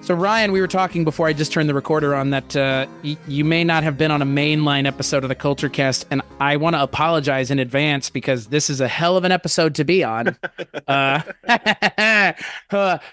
So, Ryan, we were talking before I just turned the recorder on that you may not have been on a mainline episode of the Culture Cast, and I want to apologize in advance because this is a hell of an episode to be on.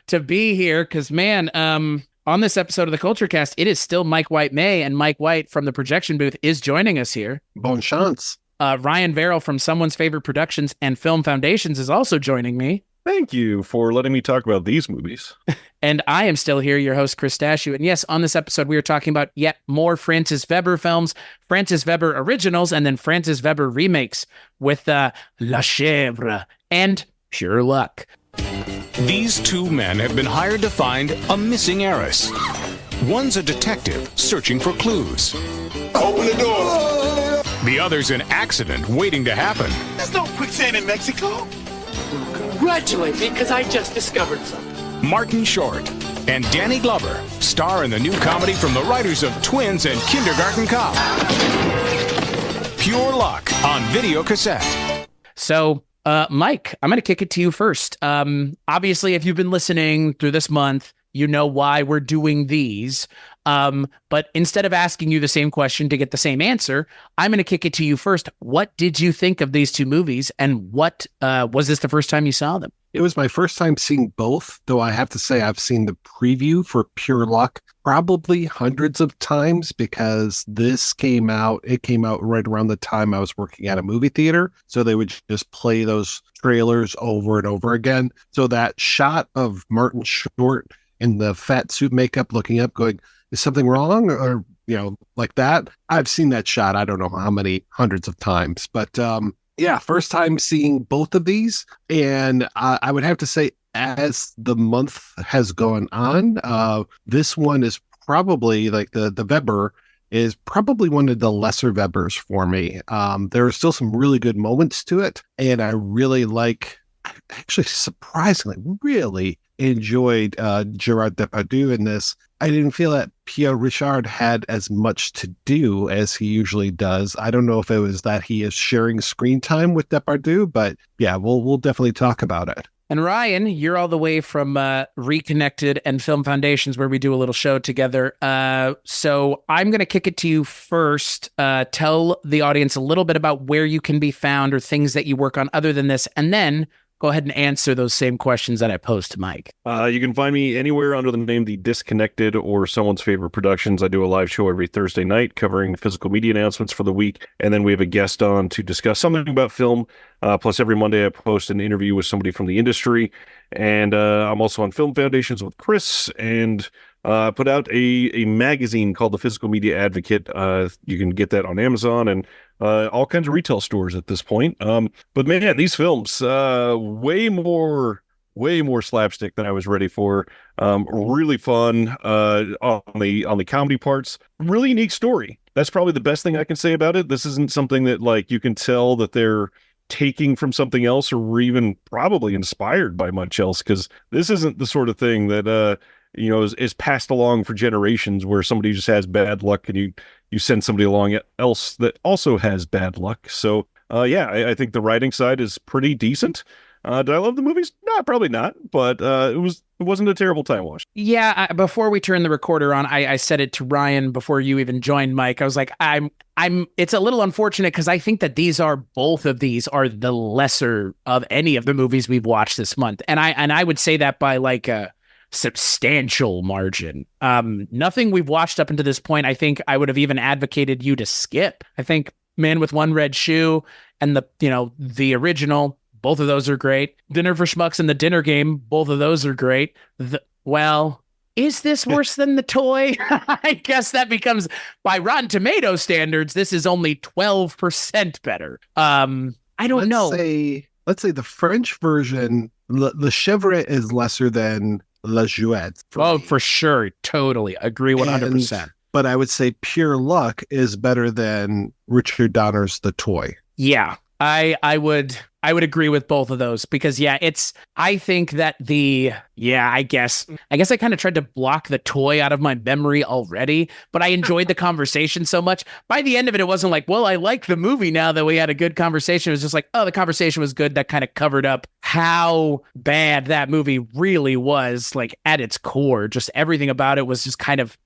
To be here, because, man, on this episode of the Culture Cast, it is still Mike White-May, and Mike White from the projection booth is joining us here. Bon chance. Ryan Verrill from Someone's Favorite Productions and Film Foundations is also joining me. Thank you for letting me talk about these movies. And I am still here, your host, Chris Dashew. And yes, on this episode, we are talking about yet more Francis Weber films, Francis Weber originals, and then Francis Weber remakes with La Chèvre and Pure Luck. These two men have been hired to find a missing heiress. One's a detective searching for clues. Open the door. The other's an accident waiting to happen. There's no quicksand in Mexico. Congratulate me, because I just discovered something. Martin Short and Danny Glover star in the new comedy from the writers of Twins and Kindergarten Cop. Pure Luck on video cassette. So, Mike, I'm going to kick it to you first. Obviously, if you've been listening through this month, you know why we're doing these. But instead of asking you the same question to get the same answer, I'm going to kick it to you first. What did you think of these two movies, and what was this the first time you saw them? It was my first time seeing both, though I have to say I've seen the preview for Pure Luck probably hundreds of times because this came out. It came out right around the time I was working at a movie theater. So they would just play those trailers over and over again. So that shot of Martin Short in the fat suit makeup looking up going, is something wrong? Or, like that. I've seen that shot. I don't know how many hundreds of times, but yeah, first time seeing both of these. And I would have to say, as the month has gone on, this one is probably like the Weber is probably one of the lesser Webers for me. There are still some really good moments to it. And I actually surprisingly really enjoyed Gerard Depardieu in this. I didn't feel that Pierre Richard had as much to do as he usually does. I don't know if it was that he is sharing screen time with Depardieu, but yeah, we'll definitely talk about it. And Ryan, you're all the way from Reconnected and Film Foundations, where we do a little show together. So I'm going to kick it to you first. Tell the audience a little bit about where you can be found or things that you work on other than this, and then go ahead and answer those same questions that I posed to Mike. You can find me anywhere under the name The Disconnected or Someone's Favorite Productions. I do a live show every Thursday night covering physical media announcements for the week. And then we have a guest on to discuss something about film. Plus every Monday I post an interview with somebody from the industry. And I'm also on Film Foundations with Chris, and put out a magazine called The Physical Media Advocate. You can get that on Amazon and all kinds of retail stores at this point. But man, these films, way more slapstick than I was ready for. Really fun on the comedy parts. Really unique story. That's probably the best thing I can say about it. This isn't something that like you can tell that they're taking from something else or even probably inspired by much else, because this isn't the sort of thing that is passed along for generations where somebody just has bad luck and you send somebody along else that also has bad luck. So I think the writing side is pretty decent. Did I love the movies? No, probably not, but it wasn't a terrible time watch. Yeah, before we turned the recorder on, I said it to Ryan before you even joined, Mike. I was like, it's a little unfortunate because I think that both of these are the lesser of any of the movies we've watched this month. And I would say that by like a substantial margin. Nothing we've watched up until this point, I think I would have even advocated you to skip. I think Man with One Red Shoe and the original, both of those are great. Dinner for Schmucks and The Dinner Game, both of those are great. Is this worse than The Toy? I guess that becomes, by Rotten Tomato standards, this is only 12% better. I don't know. Let's say the French version, Le Chèvre, is lesser than La Jouette. For sure. Totally. Agree 100%. But I would say Pure Luck is better than Richard Donner's The Toy. Yeah. I would agree with both of those because I think that I guess I kind of tried to block the toy out of my memory already, but I enjoyed the conversation so much. By the end of it, it wasn't like, well, I like the movie now that we had a good conversation. It was just like, oh, the conversation was good. That kind of covered up how bad that movie really was, like at its core. Just everything about it was just kind of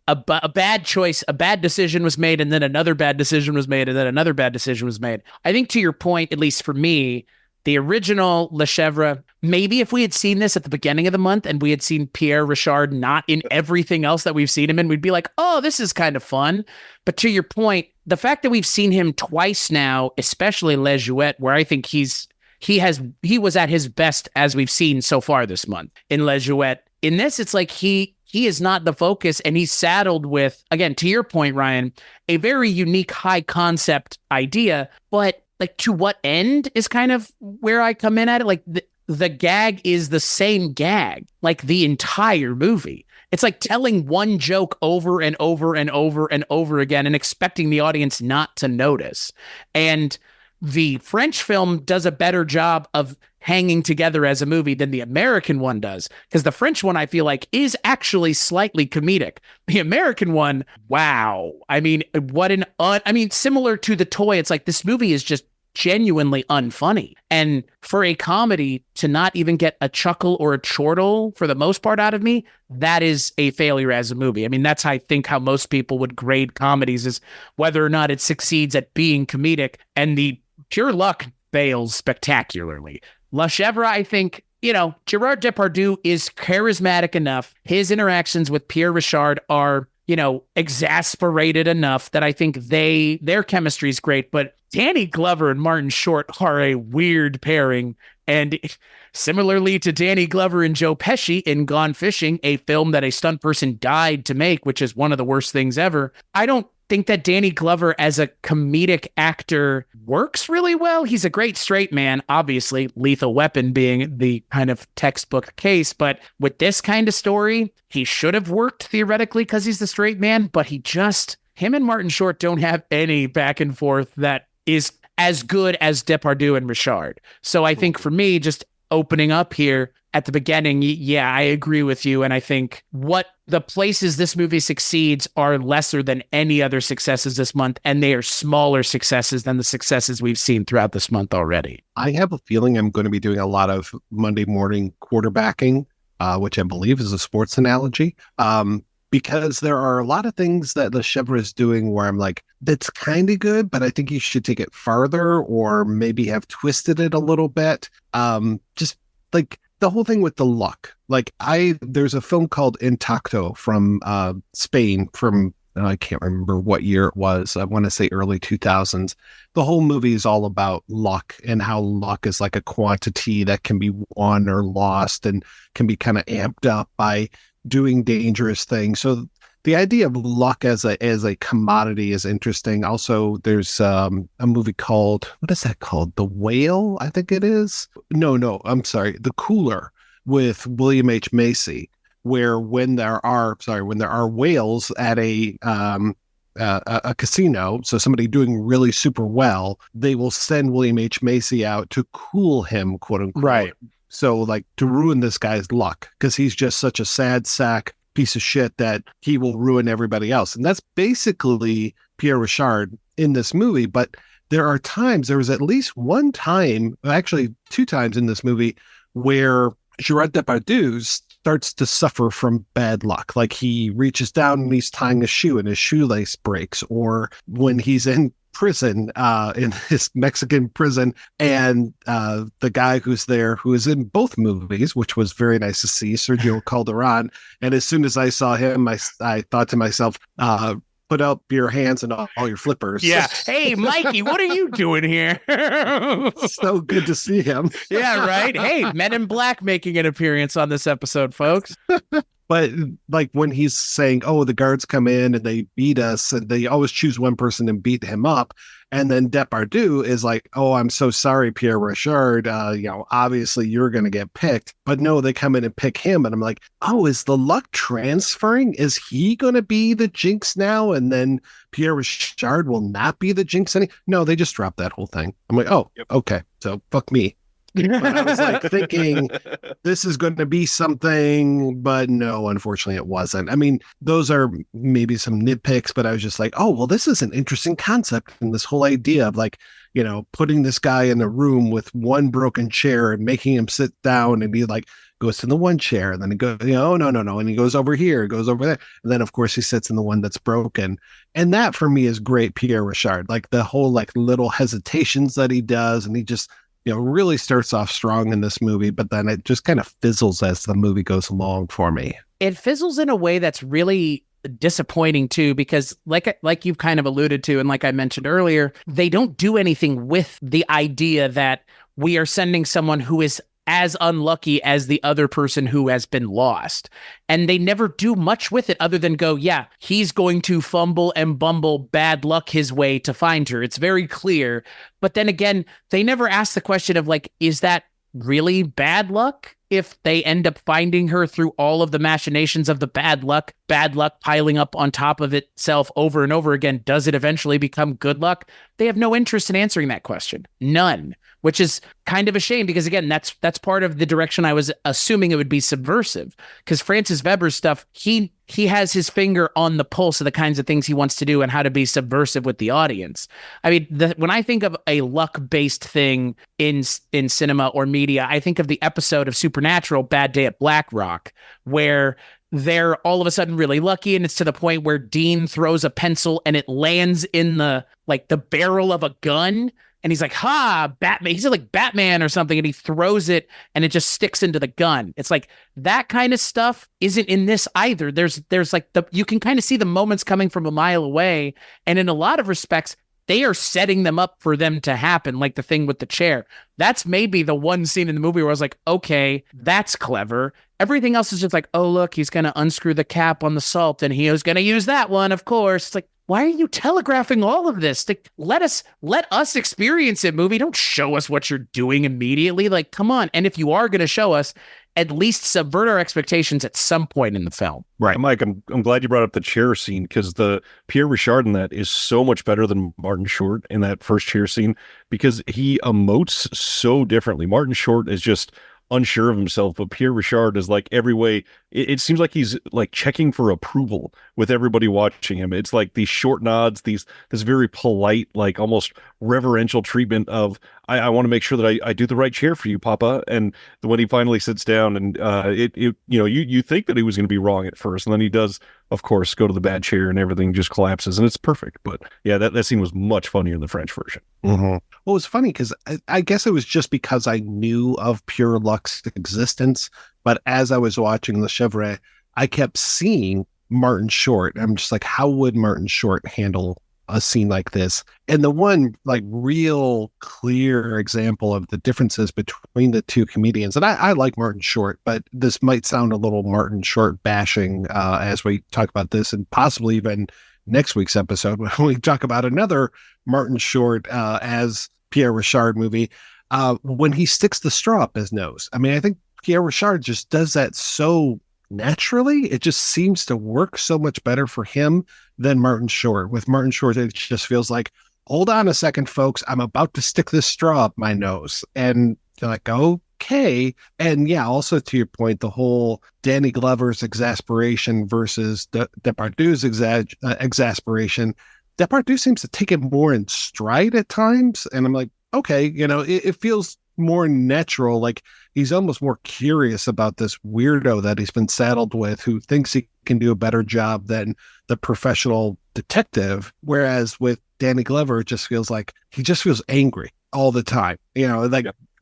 a bad choice, a bad decision was made, and then another bad decision was made, and then another bad decision was made. I think to your point, at least for me, the original Le Chèvre, maybe if we had seen this at the beginning of the month and we had seen Pierre Richard not in everything else that we've seen him in, we'd be like, oh, this is kind of fun. But to your point, the fact that we've seen him twice now, especially Les Jouets, where I think he was at his best as we've seen so far this month in Les Jouets. In this, it's like he is not the focus, and he's saddled with, again, to your point, Ryan, a very unique high concept idea, but like to what end is kind of where I come in at it. Like the gag is the same gag, like the entire movie. It's like telling one joke over and over and over and over again and expecting the audience not to notice. And the French film does a better job of hanging together as a movie than the American one does. Because the French one, I feel like, is actually slightly comedic. The American one, wow. I mean, similar to The Toy, it's like this movie is just genuinely unfunny. And for a comedy to not even get a chuckle or a chortle for the most part out of me, that is a failure as a movie. I mean, that's I think how most people would grade comedies, is whether or not it succeeds at being comedic. And the Pure Luck fails spectacularly. La Chèvre, I think, Gerard Depardieu is charismatic enough. His interactions with Pierre Richard are, exasperated enough that I think their chemistry is great. But Danny Glover and Martin Short are a weird pairing. And similarly to Danny Glover and Joe Pesci in Gone Fishing, a film that a stunt person died to make, which is one of the worst things ever, I don't think that Danny Glover as a comedic actor works really well. He's a great straight man, obviously, Lethal Weapon being the kind of textbook case. But with this kind of story, he should have worked theoretically because he's the straight man, but him and Martin Short don't have any back and forth that is as good as Depardieu and Richard. So I think for me, just opening up here at the beginning, I agree with you. And I think what the places this movie succeeds are lesser than any other successes this month, and they are smaller successes than the successes we've seen throughout this month already. I have a feeling I'm going to be doing a lot of Monday morning quarterbacking, which I believe is a sports analogy, because there are a lot of things that the Chèvre is doing where I'm like, that's kind of good, but I think you should take it farther or maybe have twisted it a little bit. Just like the whole thing with the luck. Like there's a film called Intacto from Spain from, I can't remember what year it was. I want to say early 2000s. The whole movie is all about luck and how luck is like a quantity that can be won or lost and can be kind of amped up by doing dangerous things. So the idea of luck as a commodity is interesting. Also, there's a movie called, what is that called? The Whale, I think it is. No, I'm sorry. The Cooler with William H. Macy, where when there are whales at a casino, so somebody doing really super well, they will send William H. Macy out to cool him, quote unquote. Right. So like to ruin this guy's luck because he's just such a sad sack piece of shit that he will ruin everybody else. And that's basically Pierre Richard in this movie. But there was at least one time, actually 2 times in this movie, where Gerard Depardieu starts to suffer from bad luck. Like he reaches down and he's tying a shoe and his shoelace breaks, or when he's in prison, in his Mexican prison, and the guy who's there, who is in both movies, which was very nice to see, Sergio Calderon. And as soon as I saw him, I thought to myself, put up your hands and all your flippers. Yeah. Hey, Mikey, what are you doing here? So good to see him. Yeah, right. Hey, Men in Black making an appearance on this episode, folks. But like when he's saying, "Oh, the guards come in and they beat us," and they always choose one person and beat him up, and then Depardieu is like, "Oh, I'm so sorry, Pierre Richard. Obviously you're going to get picked." But no, they come in and pick him, and I'm like, "Oh, is the luck transferring? Is he going to be the jinx now?" And then Pierre Richard will not be the jinx any? No, they just dropped that whole thing. I'm like, "Oh, okay, so fuck me." But I was like thinking this is going to be something, but no, unfortunately it wasn't. I mean, those are maybe some nitpicks, but I was just like, oh, well, this is an interesting concept. And this whole idea of like, putting this guy in a room with one broken chair and making him sit down and be like, goes to the one chair and then he goes, no. And he goes over here, goes over there. And then of course he sits in the one that's broken. And that for me is great Pierre Richard, like the whole like little hesitations that he does. And he just, really starts off strong in this movie, but then it just kind of fizzles as the movie goes along for me. It fizzles in a way that's really disappointing too, because like you've kind of alluded to, and like I mentioned earlier, they don't do anything with the idea that we are sending someone who is as unlucky as the other person who has been lost. And they never do much with it other than go, yeah, he's going to fumble and bumble bad luck his way to find her. It's very clear. But then again, they never ask the question of like, is that really bad luck? If they end up finding her through all of the machinations of the bad luck piling up on top of itself over and over again, does it eventually become good luck? They have no interest in answering that question. None. Which is kind of a shame because, again, that's part of the direction I was assuming it would be subversive. Because Francis Weber's stuff, he has his finger on the pulse of the kinds of things he wants to do and how to be subversive with the audience. I mean, when I think of a luck-based thing in cinema or media, I think of the episode of Supernatural, Bad Day at Black Rock, where they're all of a sudden really lucky, and it's to the point where Dean throws a pencil and it lands in the barrel of a gun. And he's like, ha, Batman. He's like Batman or something. And he throws it and it just sticks into the gun. It's like that kind of stuff isn't in this either. There's like you can kind of see the moments coming from a mile away. And in a lot of respects, they are setting them up for them to happen. Like the thing with the chair. That's maybe the one scene in the movie where I was like, okay, that's clever. Everything else is just like, oh, look, he's going to unscrew the cap on the salt and he was going to use that one, of course. It's like, why are you telegraphing all of this? Let us experience it, movie. Don't show us what you're doing immediately. Like, come on. And if you are going to show us, at least subvert our expectations at some point in the film. Right. Mike, I'm glad you brought up the chair scene because the Pierre Richard in that is so much better than Martin Short in that first chair scene because he emotes so differently. Martin Short is just unsure of himself, but Pierre Richard is like every way. It seems like he's like checking for approval with everybody watching him. It's like these short nods, this very polite, like almost reverential treatment of I want to make sure that I do the right chair for you, Papa. And when he finally sits down and you think that he was going to be wrong at first, and then he does, of course, go to the bad chair and everything just collapses and it's perfect. But yeah, that scene was much funnier in the French version. Mm-hmm. Well, it was funny because I guess it was just because I knew of Pure Luck's existence. But as I was watching the Chèvre, I kept seeing Martin Short. I'm just like, how would Martin Short handle a scene like this? And the one like real clear example of the differences between the two comedians, and I like Martin Short, but this might sound a little Martin Short bashing as we talk about this and possibly even next week's episode when we talk about another Martin Short as Pierre Richard movie, when he sticks the straw up his nose. I mean, I think Pierre Richard just does that so naturally. It just seems to work so much better for him than Martin Short. With Martin Short, it just feels like, hold on a second, folks, I'm about to stick this straw up my nose. And you're like, okay. And yeah, also to your point, the whole Danny Glover's exasperation versus Depardieu's exasperation. Depardieu seems to take it more in stride at times. And I'm like, okay, it feels more natural. Like he's almost more curious about this weirdo that he's been saddled with who thinks he can do a better job than the professional detective. Whereas with Danny Glover, it just feels like he just feels angry all the time.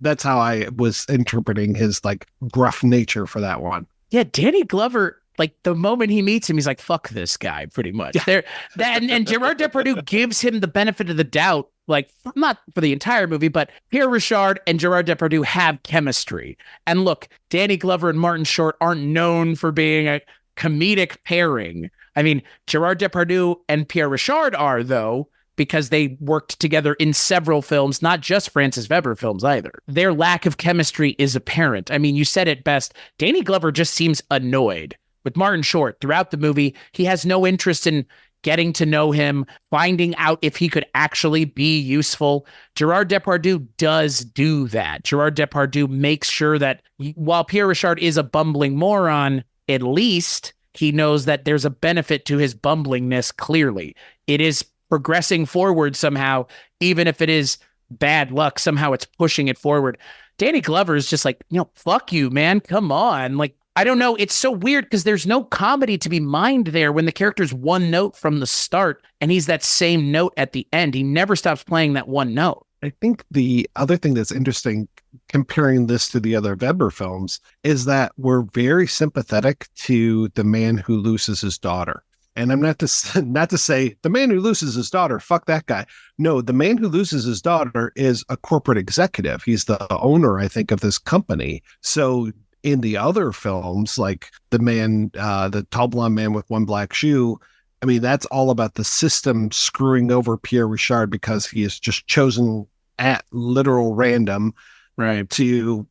That's how I was interpreting his like gruff nature for that one. Yeah, Danny Glover, like the moment he meets him, he's like, fuck this guy, pretty much. Yeah. And Gerard Depardieu gives him the benefit of the doubt. like not for the entire movie, but Pierre Richard and Gerard Depardieu have chemistry. And look, Danny Glover and Martin Short aren't known for being a comedic pairing. I mean, Gerard Depardieu and Pierre Richard are, though, because they worked together in several films, not just Francis Weber films either. Their lack of chemistry is apparent. I mean, you said it best. Danny Glover just seems annoyed with Martin Short throughout the movie. He has no interest in getting to know him, finding out if he could actually be useful. Gerard Depardieu does do that. Gerard Depardieu makes sure that while Pierre Richard is a bumbling moron, at least he knows that there's a benefit to his bumblingness clearly. It is progressing forward somehow, even if it is bad luck, somehow it's pushing it forward. Danny Glover is just like, fuck you, man. Come on. Like, I don't know. It's so weird because there's no comedy to be mined there when the character's one note from the start and he's that same note at the end. He never stops playing that one note. I think the other thing that's interesting comparing this to the other Weber films is that we're very sympathetic to the man who loses his daughter. And I'm not to say the man who loses his daughter, fuck that guy. No, the man who loses his daughter is a corporate executive. He's the owner, I think, of this company. So in the other films, like the tall blonde man with one black shoe, I mean, that's all about the system screwing over Pierre Richard because he is just chosen at literal random, right, to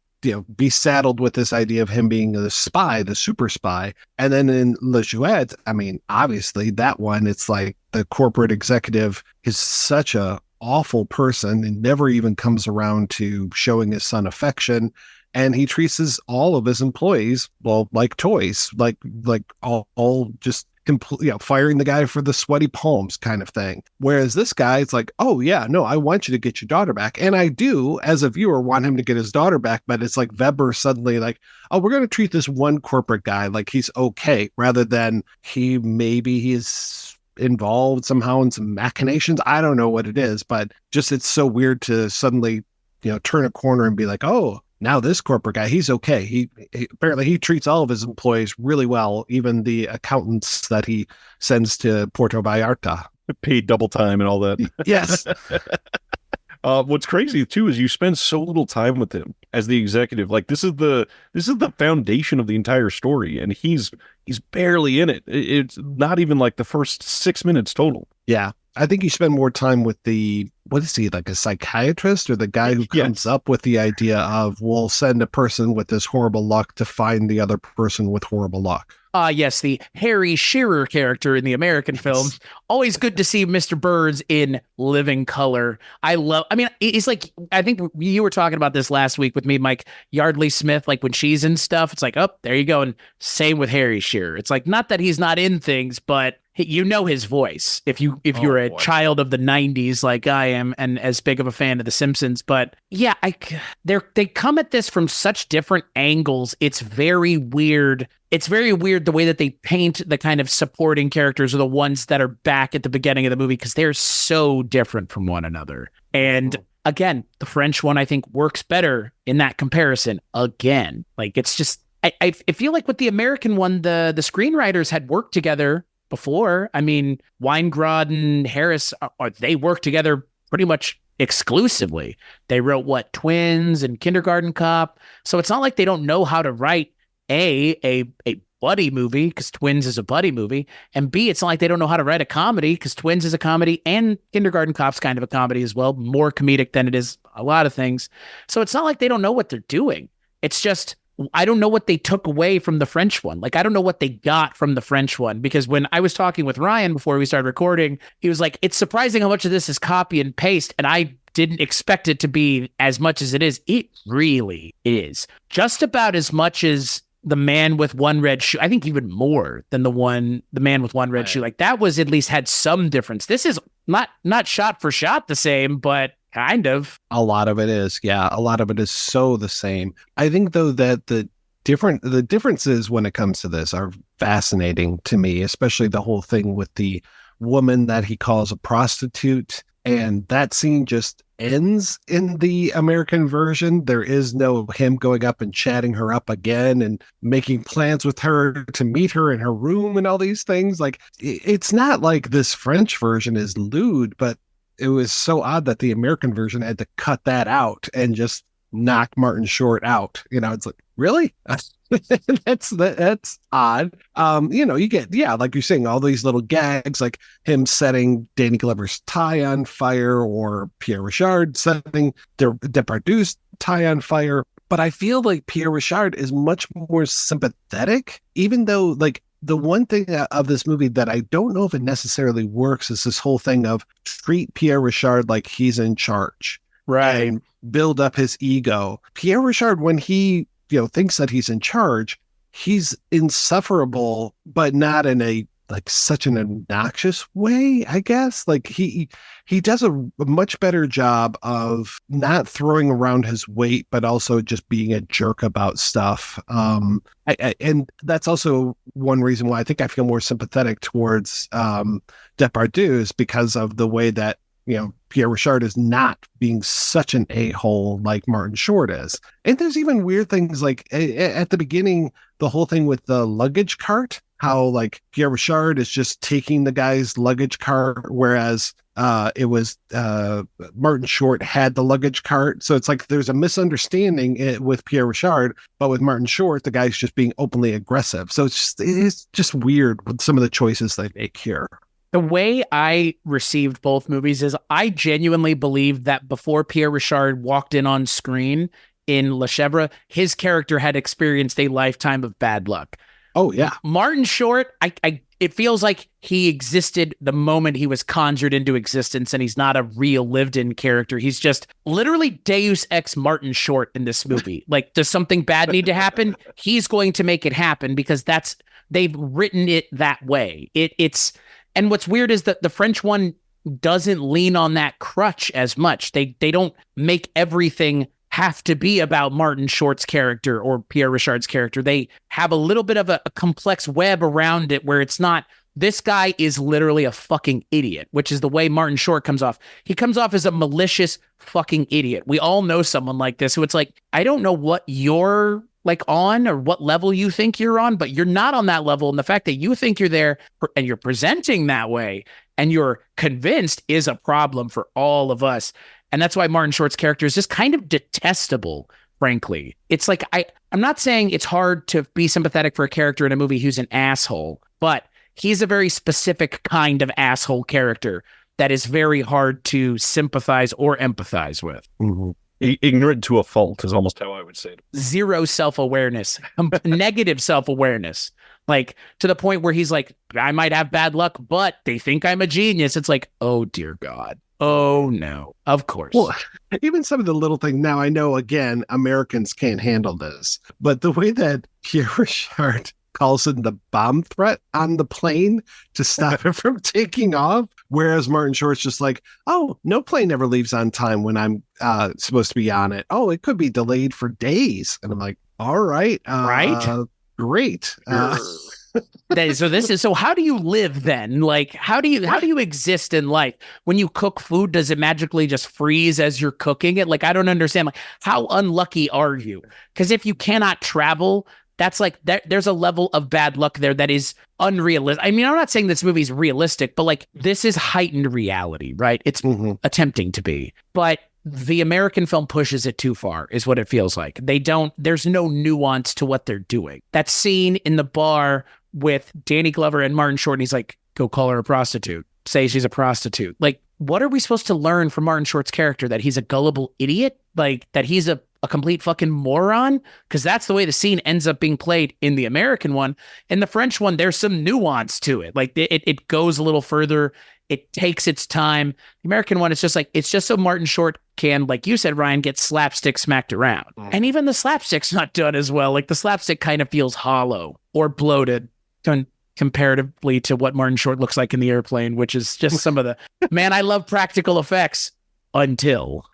be saddled with this idea of him being the spy, the super spy. And then in Le Jouet, I mean, obviously that one, it's like the corporate executive is such a awful person and never even comes around to showing his son affection. And he treats all of his employees, well, like toys, like all just completely, firing the guy for the sweaty palms kind of thing. Whereas this guy, it's like, oh yeah, no, I want you to get your daughter back. And I do, as a viewer, want him to get his daughter back. But it's like Weber suddenly like, oh, we're going to treat this one corporate guy like he's okay, rather than he's involved somehow in some machinations. I don't know what it is, but just it's so weird to suddenly, turn a corner and be like, oh, now this corporate guy, he's okay. He apparently he treats all of his employees really well, even the accountants that he sends to Puerto Vallarta. Paid double time and all that. Yes. What's crazy too is you spend so little time with him as the executive. Like this is the foundation of the entire story, and he's barely in it. It's not even like the first 6 minutes total. Yeah. I think you spend more time with what is he, like a psychiatrist or the guy who comes up with the idea of, we'll send a person with this horrible luck to find the other person with horrible luck. Yes, the Harry Shearer character in the American film. Always good to see Mr. Burns in living color. It's like, I think you were talking about this last week with me, Mike, Yardley Smith, like when she's in stuff, it's like, oh, there you go. And same with Harry Shearer. It's like, not that he's not in things, but his voice if you're a child of the 90s like I am and as big of a fan of The Simpsons. But yeah, they come at this from such different angles. It's very weird. It's very weird the way that they paint the kind of supporting characters or the ones that are back at the beginning of the movie, because they're so different from one another. And again, the French one I think works better in that comparison. Again, like it's just I feel like with the American one, the screenwriters had worked together before. I mean, Weingrod and Harris, they work together pretty much exclusively. They wrote Twins and Kindergarten Cop. So it's not like they don't know how to write a buddy movie, because Twins is a buddy movie, and B, it's not like they don't know how to write a comedy, because Twins is a comedy and Kindergarten Cop's kind of a comedy as well, more comedic than it is a lot of things. So it's not like they don't know what they're doing. It's just, I don't know what they took away from the French one. Like, I don't know what they got from the French one, because when I was talking with Ryan before we started recording, he was like, it's surprising how much of this is copy and paste. And I didn't expect it to be as much as it is. It really is. Just about as much as The Man with One Red Shoe. I think even more than The Man with One Red Shoe. Like, that was at least had some difference. This is not shot for shot the same, but kind of. A lot of it is. Yeah. A lot of it is so the same. I think, though, that the differences when it comes to this are fascinating to me, especially the whole thing with the woman that he calls a prostitute. And that scene just ends in the American version. There is no him going up and chatting her up again and making plans with her to meet her in her room and all these things. Like, it's not like this French version is lewd, but it was so odd that the American version had to cut that out and just knock Martin Short out. It's like, really? That's odd. You get, like you're saying, all these little gags, like him setting Danny Glover's tie on fire, or Pierre Richard setting Depardieu's tie on fire. But I feel like Pierre Richard is much more sympathetic, even though, like, the one thing of this movie that I don't know if it necessarily works is this whole thing of treat Pierre Richard like he's in charge. Right. And build up his ego. Pierre Richard, when he, thinks that he's in charge, he's insufferable, but not in a such an obnoxious way, I guess. Like he does a much better job of not throwing around his weight, but also just being a jerk about stuff. And that's also one reason why I think I feel more sympathetic towards Depardieu, is because of the way that Pierre Richard is not being such an a-hole like Martin Short is. And there's even weird things like at the beginning, the whole thing with the luggage cart, how like Pierre Richard is just taking the guy's luggage cart, whereas it was Martin Short had the luggage cart. So it's like there's a misunderstanding with Pierre Richard, but with Martin Short, the guy's just being openly aggressive. So it's just weird with some of the choices they make here. The way I received both movies is I genuinely believe that before Pierre Richard walked in on screen in Le Chèvre, his character had experienced a lifetime of bad luck. Oh, yeah. Martin Short, it feels like he existed the moment he was conjured into existence, and he's not a real lived-in character. He's just literally Deus Ex Martin Short in this movie. Like, does something bad need to happen? He's going to make it happen because they've written it that way. And what's weird is that the French one doesn't lean on that crutch as much. They don't make everything have to be about Martin Short's character or Pierre Richard's character. They have a little bit of a complex web around it where it's not, this guy is literally a fucking idiot, which is the way Martin Short comes off. He comes off as a malicious fucking idiot. We all know someone like this who it's like, I don't know what you're like on or what level you think you're on, but you're not on that level. And the fact that you think you're there and you're presenting that way and you're convinced is a problem for all of us. And that's why Martin Short's character is just kind of detestable, frankly. It's like, I'm not saying it's hard to be sympathetic for a character in a movie who's an asshole, but he's a very specific kind of asshole character that is very hard to sympathize or empathize with. Mm-hmm. Ignorant to a fault is almost how I would say it. Zero self-awareness, negative self-awareness, like to the point where he's like, I might have bad luck, but they think I'm a genius. It's like, oh, dear God. Oh, no, of course. Well, even some of the little things. Now, I know, again, Americans can't handle this, but the way that Pierre Richard calls in the bomb threat on the plane to stop it from taking off, whereas Martin Short's just like, oh, no plane ever leaves on time when I'm supposed to be on it. Oh, it could be delayed for days. And I'm like, all right. Right? Great. So how do you live then? Like, how do you exist in life? When you cook food, does it magically just freeze as you're cooking it? Like, I don't understand. Like, how unlucky are you? Because if you cannot travel, that's like, there's a level of bad luck there that is unrealistic. I mean, I'm not saying this movie's realistic, but like, this is heightened reality, right? It's attempting to be, but the American film pushes it too far, is what it feels like. There's no nuance to what they're doing. That scene in the bar with Danny Glover and Martin Short, and he's like, go call her a prostitute, say she's a prostitute. Like, what are we supposed to learn from Martin Short's character? That he's a gullible idiot? Like, that he's a complete fucking moron? Because that's the way the scene ends up being played in the American one. In the French one, there's some nuance to it. Like, it goes a little further. It takes its time. The American one, it's just so Martin Short can, like you said, Ryan, get slapstick smacked around. And even the slapstick's not done as well. Like, the slapstick kind of feels hollow or bloated comparatively to what Martin Short looks like in the airplane, which is just some of the, man, I love practical effects until.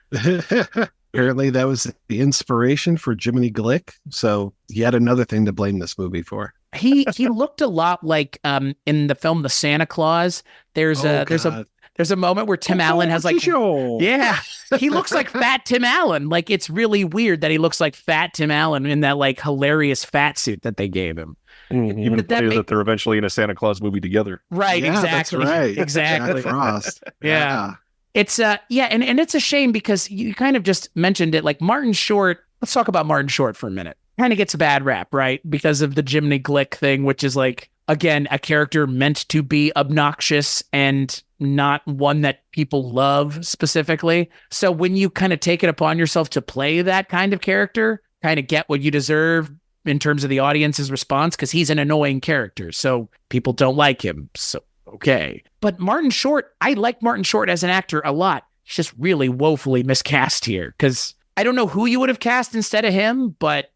Apparently that was the inspiration for Jiminy Glick. So yet another thing to blame this movie for. He looked a lot like in the film The Santa Claus. There's a moment where Tim Allen has like, yeah, he looks like fat Tim Allen. Like, it's really weird that he looks like fat Tim Allen in that like hilarious fat suit that they gave him. Even that they're eventually in a Santa Claus movie together. Right, yeah, exactly. That's right. Exactly. Jack Frost. Yeah. It's yeah, and it's a shame because you kind of just mentioned it. Like Martin Short, let's talk about Martin Short for a minute. Kind of gets a bad rap, right? Because of the Jiminy Glick thing, which is like, again, a character meant to be obnoxious and not one that people love specifically. So when you kind of take it upon yourself to play that kind of character, kind of get what you deserve in terms of the audience's response, because he's an annoying character. So people don't like him. So, okay. But Martin Short, I like Martin Short as an actor a lot. He's just really woefully miscast here because I don't know who you would have cast instead of him, but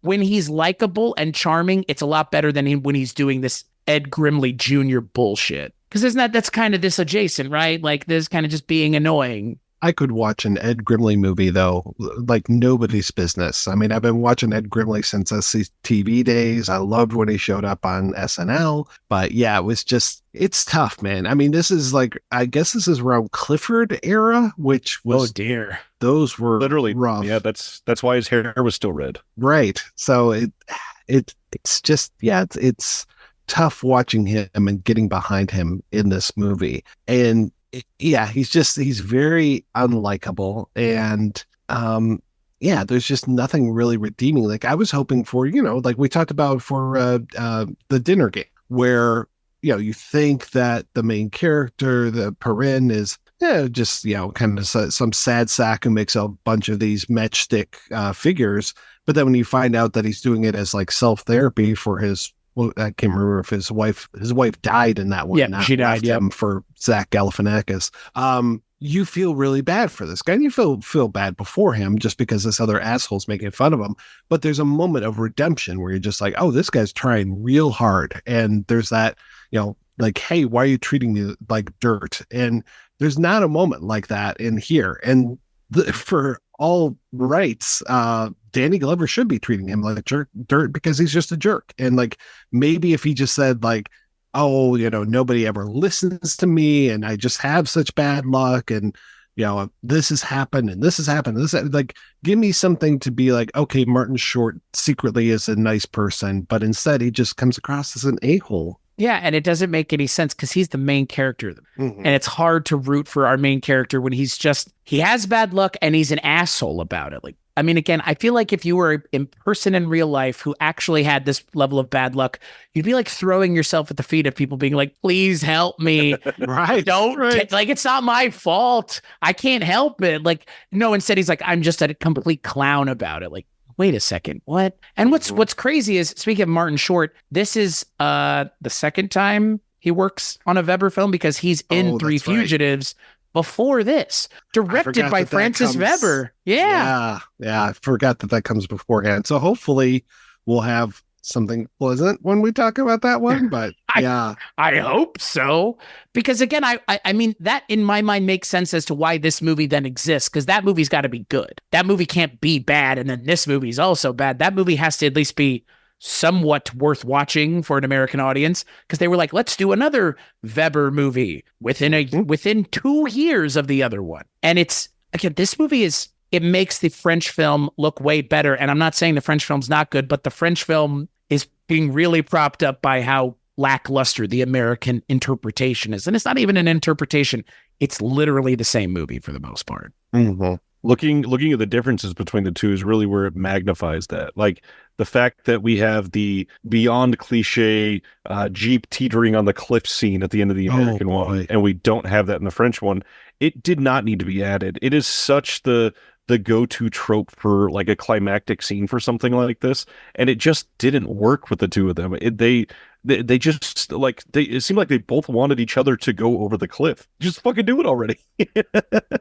when he's likable and charming, it's a lot better than when he's doing this Ed Grimley Jr. bullshit. Because that's kind of this adjacent, right? Like this kind of just being annoying. I could watch an Ed Grimley movie, though, like nobody's business. I mean, I've been watching Ed Grimley since SCTV days. I loved when he showed up on SNL. But yeah, it's tough, man. I mean, this is like, I guess this is around Clifford era, which was, oh dear, those were literally rough. Yeah, that's why his hair was still red. Right. So it's just, yeah, it's tough watching him and getting behind him in this movie. And yeah, he's very unlikable, and yeah, there's just nothing really redeeming. Like I was hoping for, like we talked about for the Dinner Game, where you think that the main character, the Perrin, is just kind of some sad sack who makes a bunch of these matchstick figures, but then when you find out that he's doing it as like self-therapy for his, well, I can't remember if his wife died in that one. Yeah, she died. Yeah, for Zach Galifianakis. You feel really bad for this guy. And you feel bad before him just because this other asshole's making fun of him. But there's a moment of redemption where you're just like, oh, this guy's trying real hard. And there's that, like, hey, why are you treating me like dirt? And there's not a moment like that in here. And for all rights, Danny Glover should be treating him like a dirt because he's just a jerk. And like, maybe if he just said like, oh, nobody ever listens to me and I just have such bad luck and, this has happened and this has happened. Like, give me something to be like, okay, Martin Short secretly is a nice person, but instead he just comes across as an a-hole. Yeah, and it doesn't make any sense because he's the main character. Mm-hmm. And it's hard to root for our main character when he has bad luck and he's an asshole about it. Like, I mean, again, I feel like if you were a person in real life who actually had this level of bad luck, you'd be like throwing yourself at the feet of people being like, please help me. Right. Like, it's not my fault. I can't help it. Like, no, instead he's like, I'm just a complete clown about it. Like, wait a second, what? And what's crazy is, speaking of Martin Short, this is the second time he works on a Weber film because he's in Three Fugitives before this, directed by Francis Weber. Yeah, I forgot that comes beforehand. So hopefully we'll have something pleasant when we talk about that one, but yeah. I hope so. Because again, I mean, that in my mind makes sense as to why this movie then exists, because that movie's got to be good. That movie can't be bad, and then this movie's also bad. That movie has to at least be somewhat worth watching for an American audience, because they were like, let's do another Weber movie within 2 years of the other one. And it's, again, this movie it makes the French film look way better. And I'm not saying the French film's not good, but the French film is being really propped up by how lackluster the American interpretation is. And it's not even an interpretation. It's literally the same movie for the most part. Mm-hmm. Looking at the differences between the two is really where it magnifies that. Like the fact that we have the beyond cliche Jeep teetering on the cliff scene at the end of the American one, and we don't have that in the French one. It did not need to be added. It is such the go-to trope for like a climactic scene for something like this, and it just didn't work with the two of them. They just like it seemed like they both wanted each other to go over the cliff. Just fucking do it already.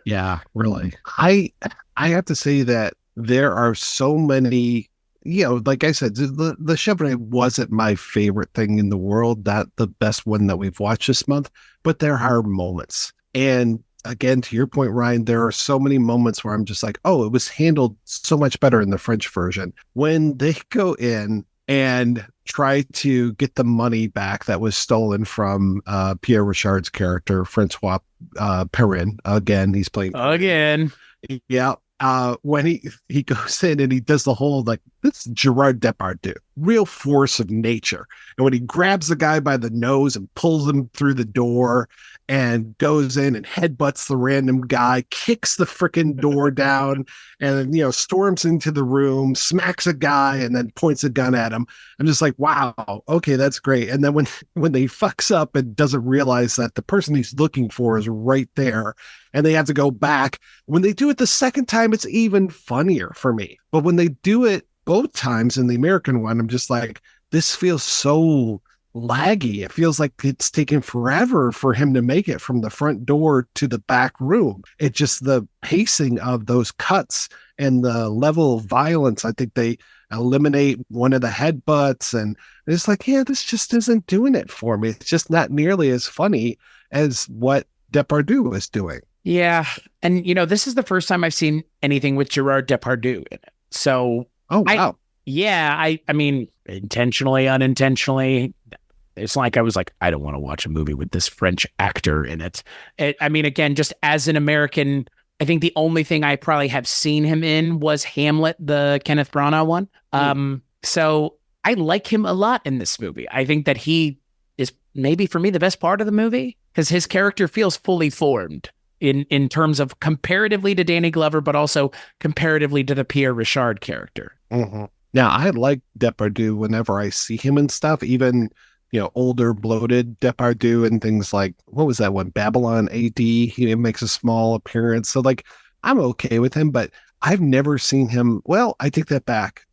Yeah, really. I have to say that there are so many, like I said, the Chèvre wasn't my favorite thing in the world, not the best one that we've watched this month, but there are moments. And again, to your point, Ryan, there are so many moments where I'm just like, oh, it was handled so much better in the French version. When they go in and try to get the money back that was stolen from Pierre Richard's character, Francois Perrin. Again, he's playing again. Yeah. When he goes in and he does the whole, like, this is Gerard Depardieu, real force of nature. And when he grabs the guy by the nose and pulls him through the door, and goes in and headbutts the random guy, kicks the freaking door down, and storms into the room, smacks a guy, and then points a gun at him. I'm just like, wow, okay, that's great. And then when they fucks up and doesn't realize that the person he's looking for is right there, and they have to go back. When they do it the second time, it's even funnier for me. But when they do it both times in the American one, I'm just like, this feels so laggy. It feels like it's taken forever for him to make it from the front door to the back room. It just, the pacing of those cuts and the level of violence, I think they eliminate one of the headbutts, and it's like, yeah, this just isn't doing it for me. It's just not nearly as funny as what Depardieu was doing. Yeah. And, this is the first time I've seen anything with Gerard Depardieu in it. So, oh, wow. I mean, intentionally, unintentionally, it's like I was like, I don't want to watch a movie with this French actor in it. I mean, again, just as an American, I think the only thing I probably have seen him in was Hamlet, the Kenneth Branagh one. So I like him a lot in this movie. I think that he is maybe for me the best part of the movie because his character feels fully formed in terms of comparatively to Danny Glover, but also comparatively to the Pierre Richard character. Mm-hmm. Now, I like Depardieu whenever I see him and stuff, even older, bloated Depardieu and things like, what was that one? Babylon AD. He makes a small appearance. So, like, I'm okay with him, but I've never seen him. Well, I take that back.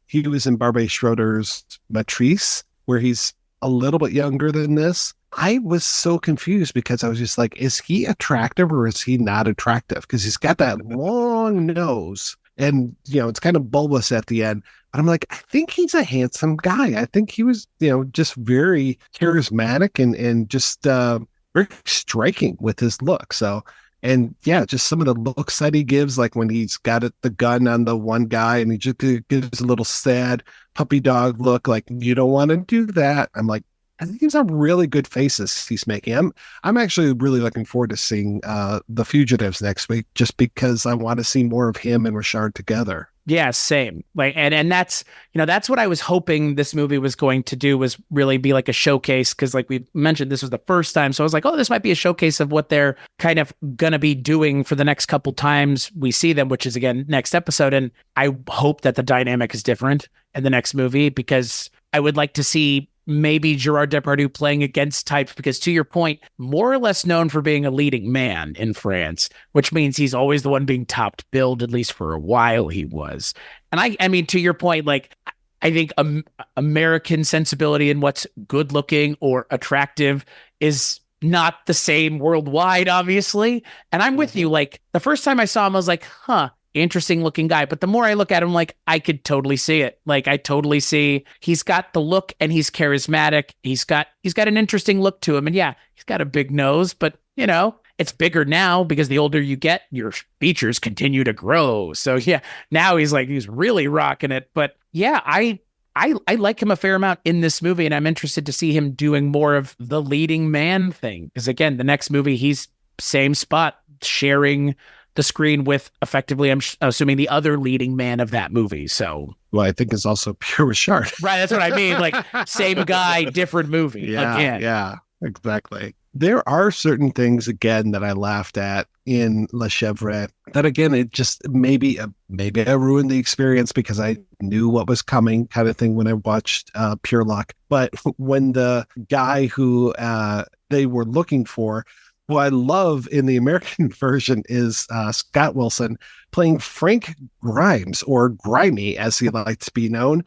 He was in Barbet Schroeder's Matrice, where he's a little bit younger than this. I was so confused because I was just like, is he attractive or is he not attractive? Because he's got that long nose and, it's kind of bulbous at the end. But I'm like, I think he's a handsome guy. I think he was, just very charismatic and just very striking with his look. So, and yeah, just some of the looks that he gives, like when he's got the gun on the one guy and he just gives a little sad puppy dog look, like, you don't want to do that. I'm like, I think he's a really good faces he's making. I'm actually really looking forward to seeing The Fugitives next week, just because I want to see more of him and Richard together. Yeah, same. Like, and that's, that's what I was hoping this movie was going to do, was really be like a showcase. Cause like we mentioned, this was the first time. So I was like, oh, this might be a showcase of what they're kind of going to be doing for the next couple times we see them, which is again, next episode. And I hope that the dynamic is different in the next movie, because I would like to see maybe Gerard Depardieu playing against types, because to your point, more or less known for being a leading man in France, which means he's always the one being topped billed, at least for a while he was. And I mean, to your point, like, I think American sensibility in what's good looking or attractive is not the same worldwide, obviously. And I'm with you. Like, the first time I saw him, I was like, huh, interesting looking guy. But the more I look at him, like, I could totally see it. Like, I totally see he's got the look and he's charismatic. He's got an interesting look to him. And yeah, he's got a big nose, but it's bigger now because the older you get, your features continue to grow. So yeah, now he's really rocking it. But yeah, I like him a fair amount in this movie, and I'm interested to see him doing more of the leading man thing. Because again, the next movie, he's same spot, sharing the screen with, effectively, I'm assuming, the other leading man of that movie. So, well, I think it's also Pierre Richard. Right, that's what I mean. Like, same guy, different movie. Yeah, again. Yeah, exactly. There are certain things, again, that I laughed at in Le Chèvre that, again, it just maybe I ruined the experience because I knew what was coming, kind of thing, when I watched Pure Luck. But when the guy who they were looking for, who I love in the American version, is Scott Wilson playing Frank Grimes, or Grimy, as he likes to be known.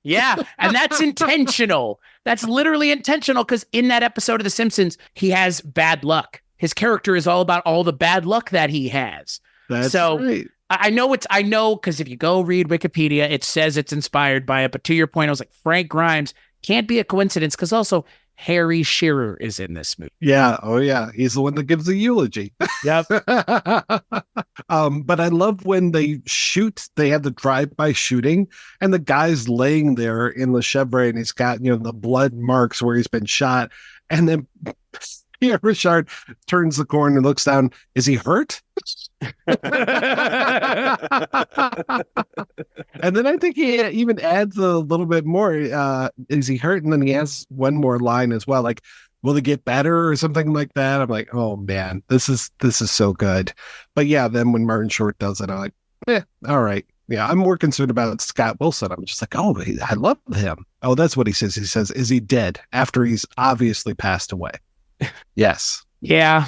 Yeah, and that's intentional. That's literally intentional, because in that episode of The Simpsons, he has bad luck. His character is all about all the bad luck that he has. That's right. I know, because if you go read Wikipedia, it says it's inspired by it. But to your point, I was like, Frank Grimes can't be a coincidence, because also Harry Shearer is in this movie. Yeah. Oh, yeah. He's the one that gives the eulogy. Yep. But I love when they have the drive-by shooting, and the guy's laying there in Le Chèvre, and he's got, the blood marks where he's been shot. And then Pierre Richard turns the corner and looks down. Is he hurt? And then I think he even adds a little bit more. Is he hurt? And then he has one more line as well. Like, will it get better or something like that? I'm like, oh man, this is so good. But yeah, then when Martin Short does it, I'm like, all right. Yeah, I'm more concerned about Scott Wilson. I'm just like, oh, I love him. Oh, that's what he says. He says, is he dead after he's obviously passed away? Yes. Yeah.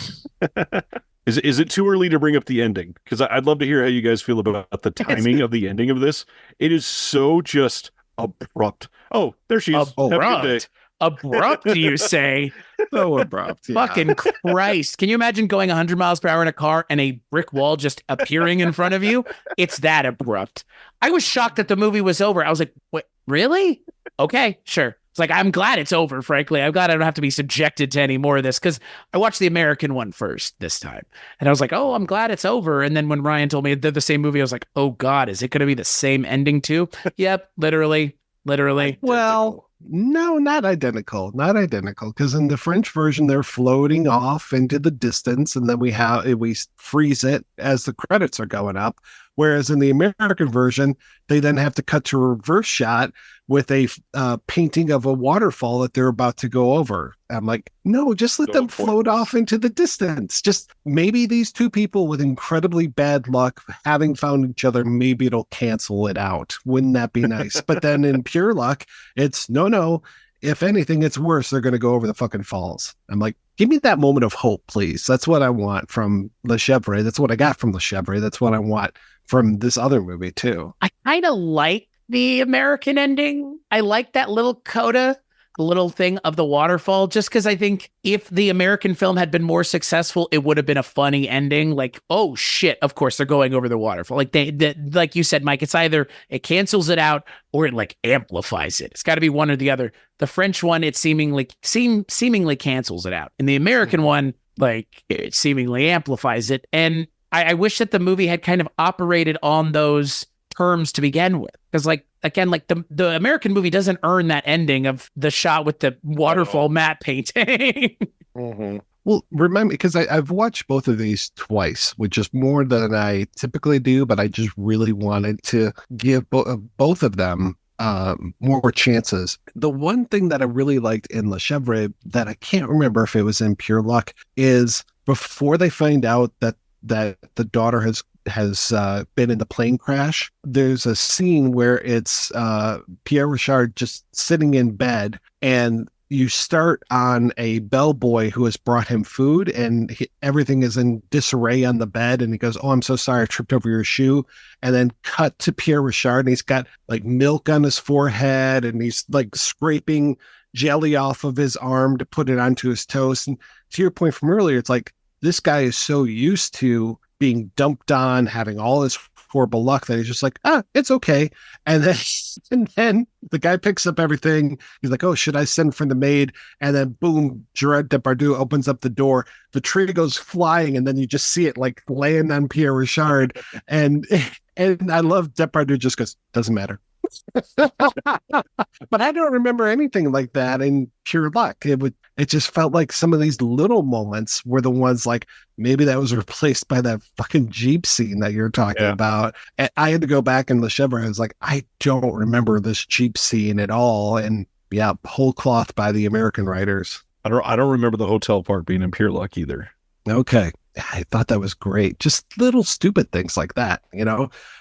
Is it too early to bring up the ending? Because I'd love to hear how you guys feel about the timing of the ending of this. It is so just abrupt. Oh, there she is. Have a good day. Abrupt, you say? So abrupt. Yeah. Fucking Christ. Can you imagine going 100 miles per hour in a car and a brick wall just appearing in front of you? It's that abrupt. I was shocked that the movie was over. I was like, wait, really? Okay, sure. It's like, I'm glad it's over, frankly. I'm glad I don't have to be subjected to any more of this, because I watched the American one first this time. And I was like, oh, I'm glad it's over. And then when Ryan told me they're the same movie, I was like, oh, God, is it going to be the same ending too? Yep, literally. Well, no, not identical. Not identical. Because in the French version, they're floating off into the distance, and then we freeze it as the credits are going up. Whereas in the American version, they then have to cut to a reverse shot with a painting of a waterfall that they're about to go over. I'm like, no, just let them float off into the distance. Just maybe these two people with incredibly bad luck having found each other, maybe it'll cancel it out. Wouldn't that be nice? But then in pure luck, it's no. If anything, it's worse. They're going to go over the fucking falls. I'm like, give me that moment of hope, please. That's what I want from Le Chèvre. That's what I got from Le Chèvre. That's what I want from this other movie too. I kind of like the American ending. I like that little coda, the little thing of the waterfall, just because I think if the American film had been more successful, it would have been a funny ending. Like, oh shit, of course they're going over the waterfall. Like like you said, Mike, it's either it cancels it out or it like amplifies it. It's got to be one or the other. The French one, it seemingly cancels it out. In the American one, like it seemingly amplifies it. And I wish that the movie had kind of operated on those terms to begin with. Because like, again, like the American movie doesn't earn that ending of the shot with the waterfall matte painting. Mm-hmm. Well, remember, because I've watched both of these twice, which is more than I typically do, but I just really wanted to give both of them more chances. The one thing that I really liked in Le Chèvre that I can't remember if it was in Pure Luck is before they find out that the daughter has been in the plane crash, there's a scene where it's Pierre Richard just sitting in bed, and you start on a bellboy who has brought him food, and everything is in disarray on the bed, and he goes, oh, I'm so sorry, I tripped over your shoe. And then cut to Pierre Richard, and he's got like milk on his forehead, and he's like scraping jelly off of his arm to put it onto his toast. And to your point from earlier, it's like this guy is so used to being dumped on, having all this horrible luck, that he's just like, it's okay. And then the guy picks up everything. He's like, oh, should I send for the maid? And then boom, Gerard Depardieu opens up the door. The tree goes flying, and then you just see it like land on Pierre Richard. And I love Depardieu just goes, doesn't matter. But I don't remember anything like that in Pure Luck. It just felt like some of these little moments were the ones like maybe that was replaced by that fucking Jeep scene that you're talking about. And I had to go back in Le Chèvre. I was like, I don't remember this Jeep scene at all. And yeah, whole cloth by the American writers. I don't remember the hotel part being in Pure Luck either. Okay. I thought that was great. Just little stupid things like that,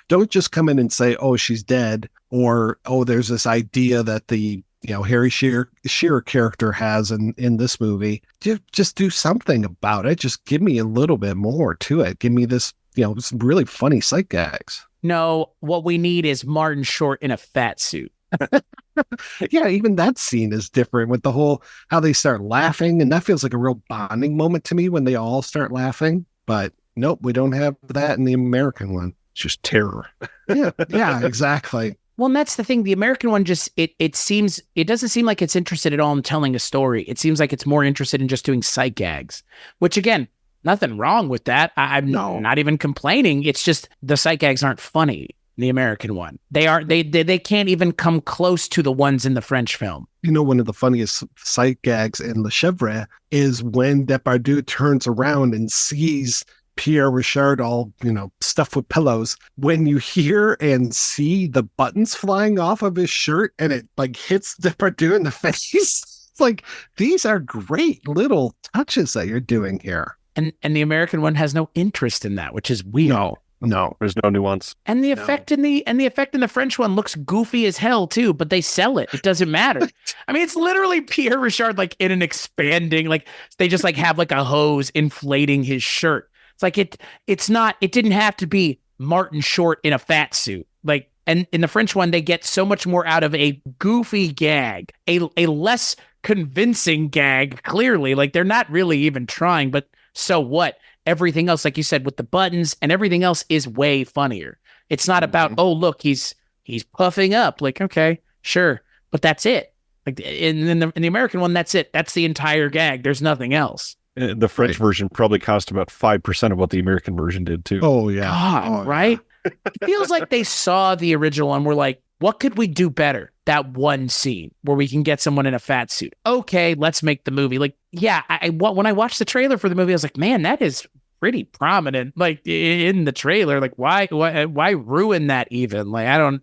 Don't just come in and say, oh, she's dead, or, oh, there's this idea that the, Harry Shearer character has in this movie. Just do something about it. Just give me a little bit more to it. Give me this, some really funny sight gags. No, what we need is Martin Short in a fat suit. Yeah, even that scene is different with the whole how they start laughing, and that feels like a real bonding moment to me when they all start laughing. But nope, we don't have that in the American one. It's just terror. Yeah, exactly. Well, and that's the thing. The American one just it doesn't seem like it's interested at all in telling a story. It seems like it's more interested in just doing sight gags, which again, nothing wrong with that. I'm not even complaining. It's just the sight gags aren't funny. The American one. They can't even come close to the ones in the French film. One of the funniest sight gags in Le Chèvre is when Depardieu turns around and sees Pierre Richard all, stuffed with pillows. When you hear and see the buttons flying off of his shirt and it like hits Depardieu in the face. It's like, these are great little touches that you're doing here. And the American one has no interest in that, which is weird. No. There's no nuance. And the effect in the French one looks goofy as hell too, but they sell it. It doesn't matter. I mean, it's literally Pierre Richard like in an expanding, like they just like have like a hose inflating his shirt. It's like it didn't have to be Martin Short in a fat suit. Like, and in the French one, they get so much more out of a goofy gag, a less convincing gag, clearly. Like they're not really even trying, but so what? Everything else, like you said, with the buttons and everything else is way funnier. It's not about, oh, look, he's puffing up. Like, okay, sure. But that's it. Like in the American one, that's it. That's the entire gag. There's nothing else. The French version probably cost about 5% of what the American version did too. Oh, yeah. God, right? Yeah. It feels like they saw the original and were like, what could we do better? That one scene where we can get someone in a fat suit. Okay, let's make the movie. Like, yeah, when I watched the trailer for the movie, I was like, man, that is pretty prominent. Like in the trailer, like why ruin that even? Like, I don't,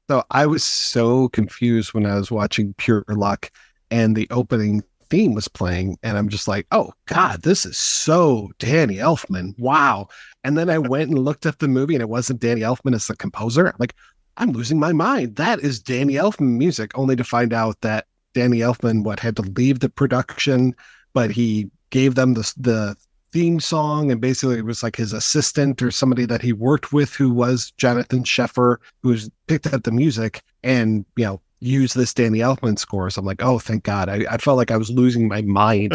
So I was so confused when I was watching Pure Luck and the opening theme was playing, and I'm just like, oh God, this is so Danny Elfman. Wow. And then I went and looked up the movie and it wasn't Danny Elfman as the composer. I'm like, I'm losing my mind. That is Danny Elfman music, only to find out that Danny Elfman had to leave the production, but he gave them the theme song, and basically it was like his assistant or somebody that he worked with who was Jonathan Sheffer, who's picked up the music and, used this Danny Elfman score. So I'm like, oh, thank God. I felt like I was losing my mind.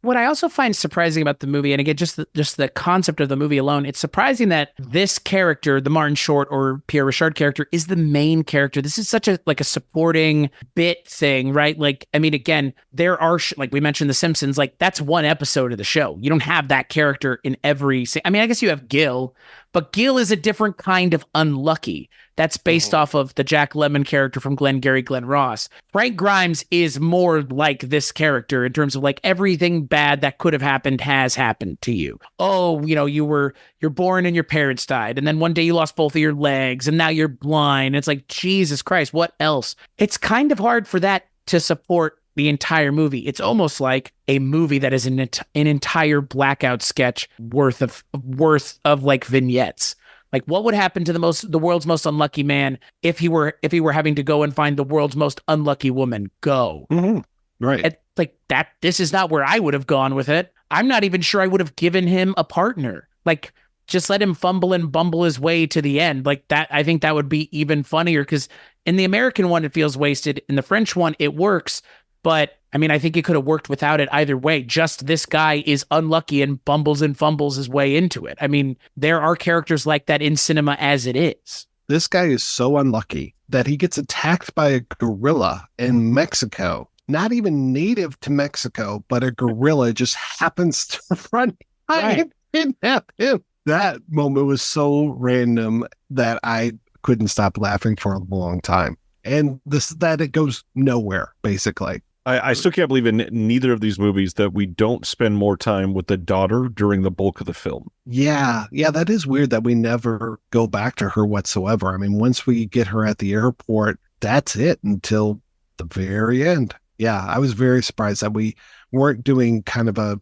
What I also find surprising about the movie, and again, just the concept of the movie alone, it's surprising that this character, the Martin Short or Pierre Richard character, is the main character. This is such a supporting bit thing, right? Like, I mean, again, there are, like we mentioned The Simpsons, like that's one episode of the show. You don't have that character in every, I mean, I guess you have Gil, but Gil is a different kind of unlucky. That's based off of the Jack Lemmon character from Glengarry Glen Ross. Frank Grimes is more like this character in terms of like everything bad that could have happened has happened to you. Oh, you're born and your parents died. And then one day you lost both of your legs and now you're blind. It's like, Jesus Christ, what else? It's kind of hard for that to support the entire movie. It's almost like a movie that is an entire Blackout sketch worth of like vignettes. Like, what would happen to the world's most unlucky man if he were having to go and find the world's most unlucky woman? Go. Mm-hmm. Right. Like that. This is not where I would have gone with it. I'm not even sure I would have given him a partner. Like, just let him fumble and bumble his way to the end. Like that. I think that would be even funnier because in the American one, it feels wasted. In the French one, it works. But I mean, I think it could have worked without it either way. Just this guy is unlucky and bumbles and fumbles his way into it. I mean, there are characters like that in cinema as it is. This guy is so unlucky that he gets attacked by a gorilla in Mexico. Not even native to Mexico, but a gorilla just happens to run and kidnap him. That moment was so random that I couldn't stop laughing for a long time. And that it goes nowhere, basically. I still can't believe in neither of these movies that we don't spend more time with the daughter during the bulk of the film. Yeah, that is weird that we never go back to her whatsoever. I mean, once we get her at the airport, that's it until the very end. Yeah, I was very surprised that we weren't doing kind of a,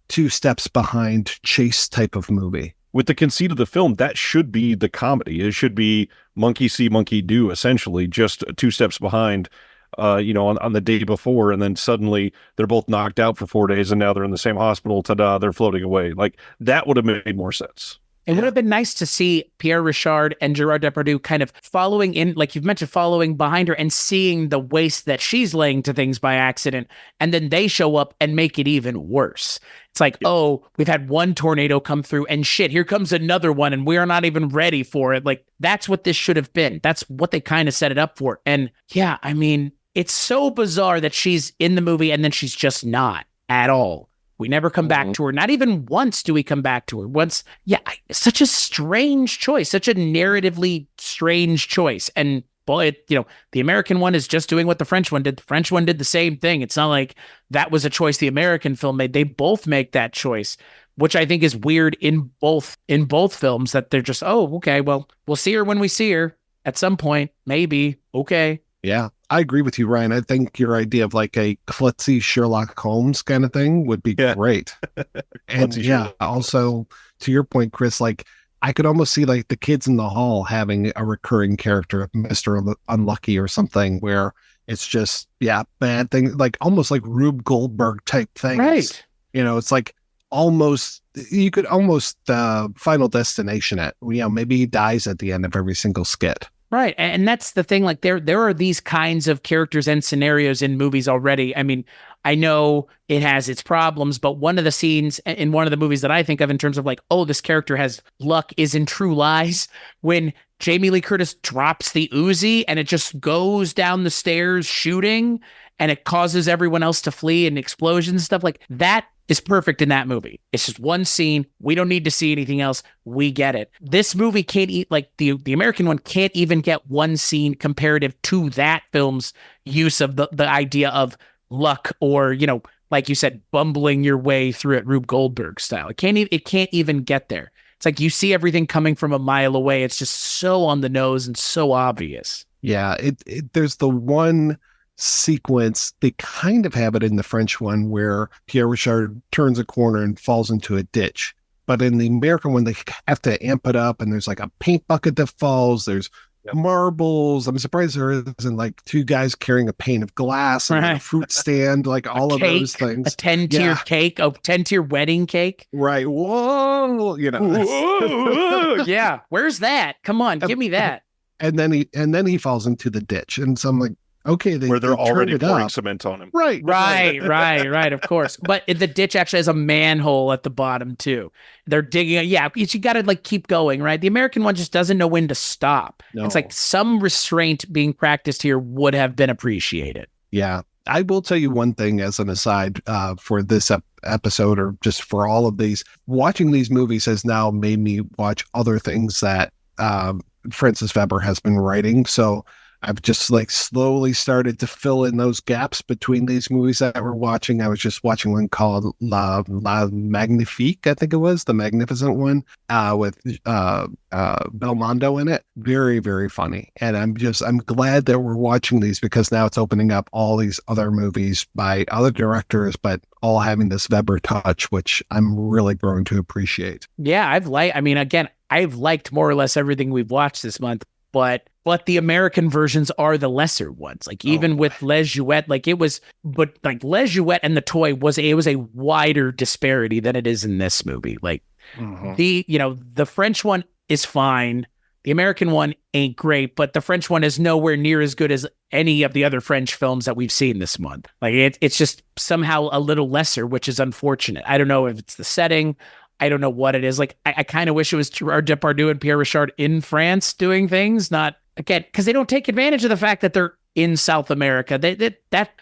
two steps behind chase type of movie. With the conceit of the film, that should be the comedy. It should be monkey see, monkey do, essentially, just two steps behind. On the day before, and then suddenly they're both knocked out for 4 days, and now they're in the same hospital. Ta-da! They're floating away. Like that would have made more sense. It would have been nice to see Pierre Richard and Gerard Depardieu kind of following in, like you've mentioned, following behind her and seeing the waste that she's laying to things by accident, and then they show up and make it even worse. It's like, oh, we've had one tornado come through, and shit, here comes another one, and we are not even ready for it. Like that's what this should have been. That's what they kind of set it up for. And yeah, I mean, it's so bizarre that she's in the movie and then she's just not at all. We never come back to her. Not even once do we come back to her. Once, yeah, such a strange choice, such a narratively strange choice. And boy, the American one is just doing what the French one did. The French one did the same thing. It's not like that was a choice the American film made. They both make that choice, which I think is weird in both films, that they're just, oh, okay, well, we'll see her when we see her at some point, maybe. Okay. Yeah. I agree with you, Ryan. I think your idea of like a klutzy Sherlock Holmes kind of thing would be great. And Klutzy yeah, Sherlock. also to your point, Chris, like I could almost see like the kids in the hall having a recurring character of Mr. Unlucky or something where it's just, bad thing, like almost like Rube Goldberg type things. Right. It's like almost, you could almost Final Destination it. Maybe he dies at the end of every single skit. Right. And that's the thing. Like there are these kinds of characters and scenarios in movies already. I mean, I know it has its problems, but one of the scenes in one of the movies that I think of in terms of like, oh, this character has luck is in True Lies, when Jamie Lee Curtis drops the Uzi and it just goes down the stairs shooting and it causes everyone else to flee and explosions and stuff like that. Is perfect in that movie. It's just one scene. We don't need to see anything else. We get it. This movie can't like the American one can't even get one scene comparative to that film's use of the idea of luck or, like you said, bumbling your way through it Rube Goldberg style. It can't even get there. It's like you see everything coming from a mile away. It's just so on the nose and so obvious. Yeah, there's the one sequence, they kind of have it in the French one where Pierre Richard turns a corner and falls into a ditch. But in the American one, they have to amp it up, and there's like a paint bucket that falls. There's marbles. I'm surprised there isn't like two guys carrying a pane of glass and a fruit stand, like all of those things. A 10-tier cake, a 10-tier wedding cake. Right. Whoa. Whoa, yeah. Where's that? Come on, give me that. And then he falls into the ditch. And so I'm like, okay, where they're already pouring up. Cement on him. Right, of course. But the ditch actually has a manhole at the bottom too. They're digging. Yeah, you got to like keep going, right? The American one just doesn't know when to stop. No. It's like some restraint being practiced here would have been appreciated. Yeah. I will tell you one thing as an aside for this episode, or just for all of these. Watching these movies has now made me watch other things that Francis Weber has been writing. So I've just like slowly started to fill in those gaps between these movies that we're watching. I was just watching one called La Magnifique, I think it was, the Magnificent one, with Belmondo in it. Very, very funny. And I'm glad that we're watching these because now it's opening up all these other movies by other directors, but all having this Weber touch, which I'm really growing to appreciate. Yeah, I've liked more or less everything we've watched this month, but the American versions are the lesser ones. Like even with Les Jouet, like Les Jouet and the toy was a wider disparity than it is in this movie. Like the French one is fine. The American one ain't great, but the French one is nowhere near as good as any of the other French films that we've seen this month. Like it's just somehow a little lesser, which is unfortunate. I don't know if it's the setting. I don't know what it is. Like, I kind of wish it was Gerard Depardieu and Pierre Richard in France doing things, not, again, because they don't take advantage of the fact that they're in South America.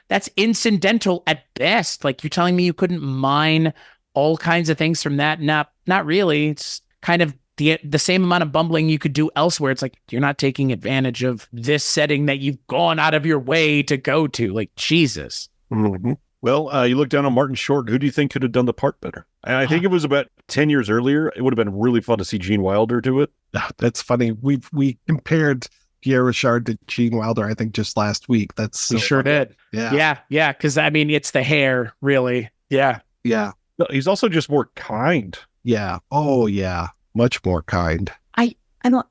That's incidental at best. Like, you're telling me you couldn't mine all kinds of things from that? Not really. It's kind of the same amount of bumbling you could do elsewhere. It's like, you're not taking advantage of this setting that you've gone out of your way to go to. Like, Jesus. Mm-hmm. Well, you look down on Martin Short. Who do you think could have done the part better? And I think it was about 10 years earlier. It would have been really fun to see Gene Wilder do it. That's funny. We compared Pierre Richard to Gene Wilder, I think, just last week. We sure did. Yeah. Because, I mean, it's the hair, really. Yeah. Yeah. He's also just more kind. Yeah. Oh, yeah. Much more kind. I don't,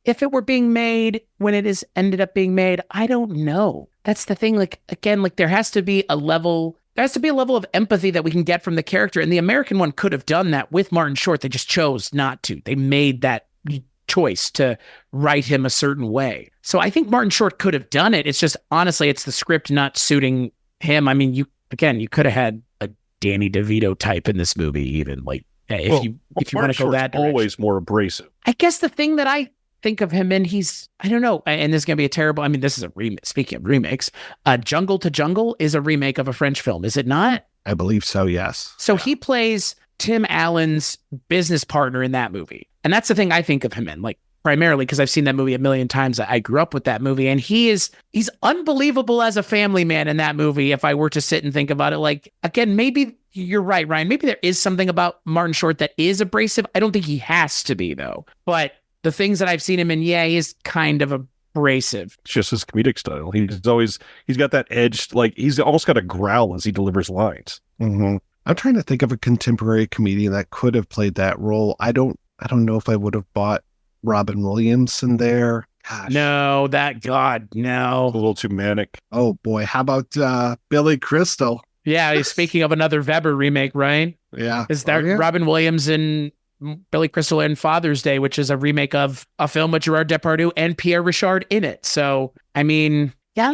if it were being made when it is ended up being made, I don't know. That's the thing. Like, again, like there has to be a level of empathy that we can get from the character. And the American one could have done that with Martin Short. They just chose not to. They made that choice to write him a certain way. So I think Martin Short could have done it. It's just, honestly, it's the script not suiting him. I mean, you could have had a Danny DeVito type in this movie, even like, if you want to go that direction. Always more abrasive. I guess the thing that I think of him in, I don't know, and this is going to be a terrible, I mean, this is a remake. Speaking of remakes, Jungle to Jungle is a remake of a French film, is it not? I believe so, yes. So he plays Tim Allen's business partner in that movie. And that's the thing I think of him in, like, primarily because I've seen that movie a million times. I grew up with that movie, and he's unbelievable as a family man in that movie. If I were to sit and think about it, like, again, maybe you're right, Ryan. Maybe there is something about Martin Short that is abrasive. I don't think he has to be, though. But the things that I've seen him in, he is kind of abrasive. It's just his comedic style. He's got that edge, like he's almost got a growl as he delivers lines. Mm-hmm. I'm trying to think of a contemporary comedian that could have played that role. I don't know if I would have bought Robin Williams in there. Gosh. No, A little too manic. Oh boy, how about Billy Crystal? Yeah, speaking of another Weber remake, right? Yeah. Is that Robin Williams and Billy Crystal in Father's Day, which is a remake of a film with Gerard Depardieu and Pierre Richard in it. So, I mean, yeah,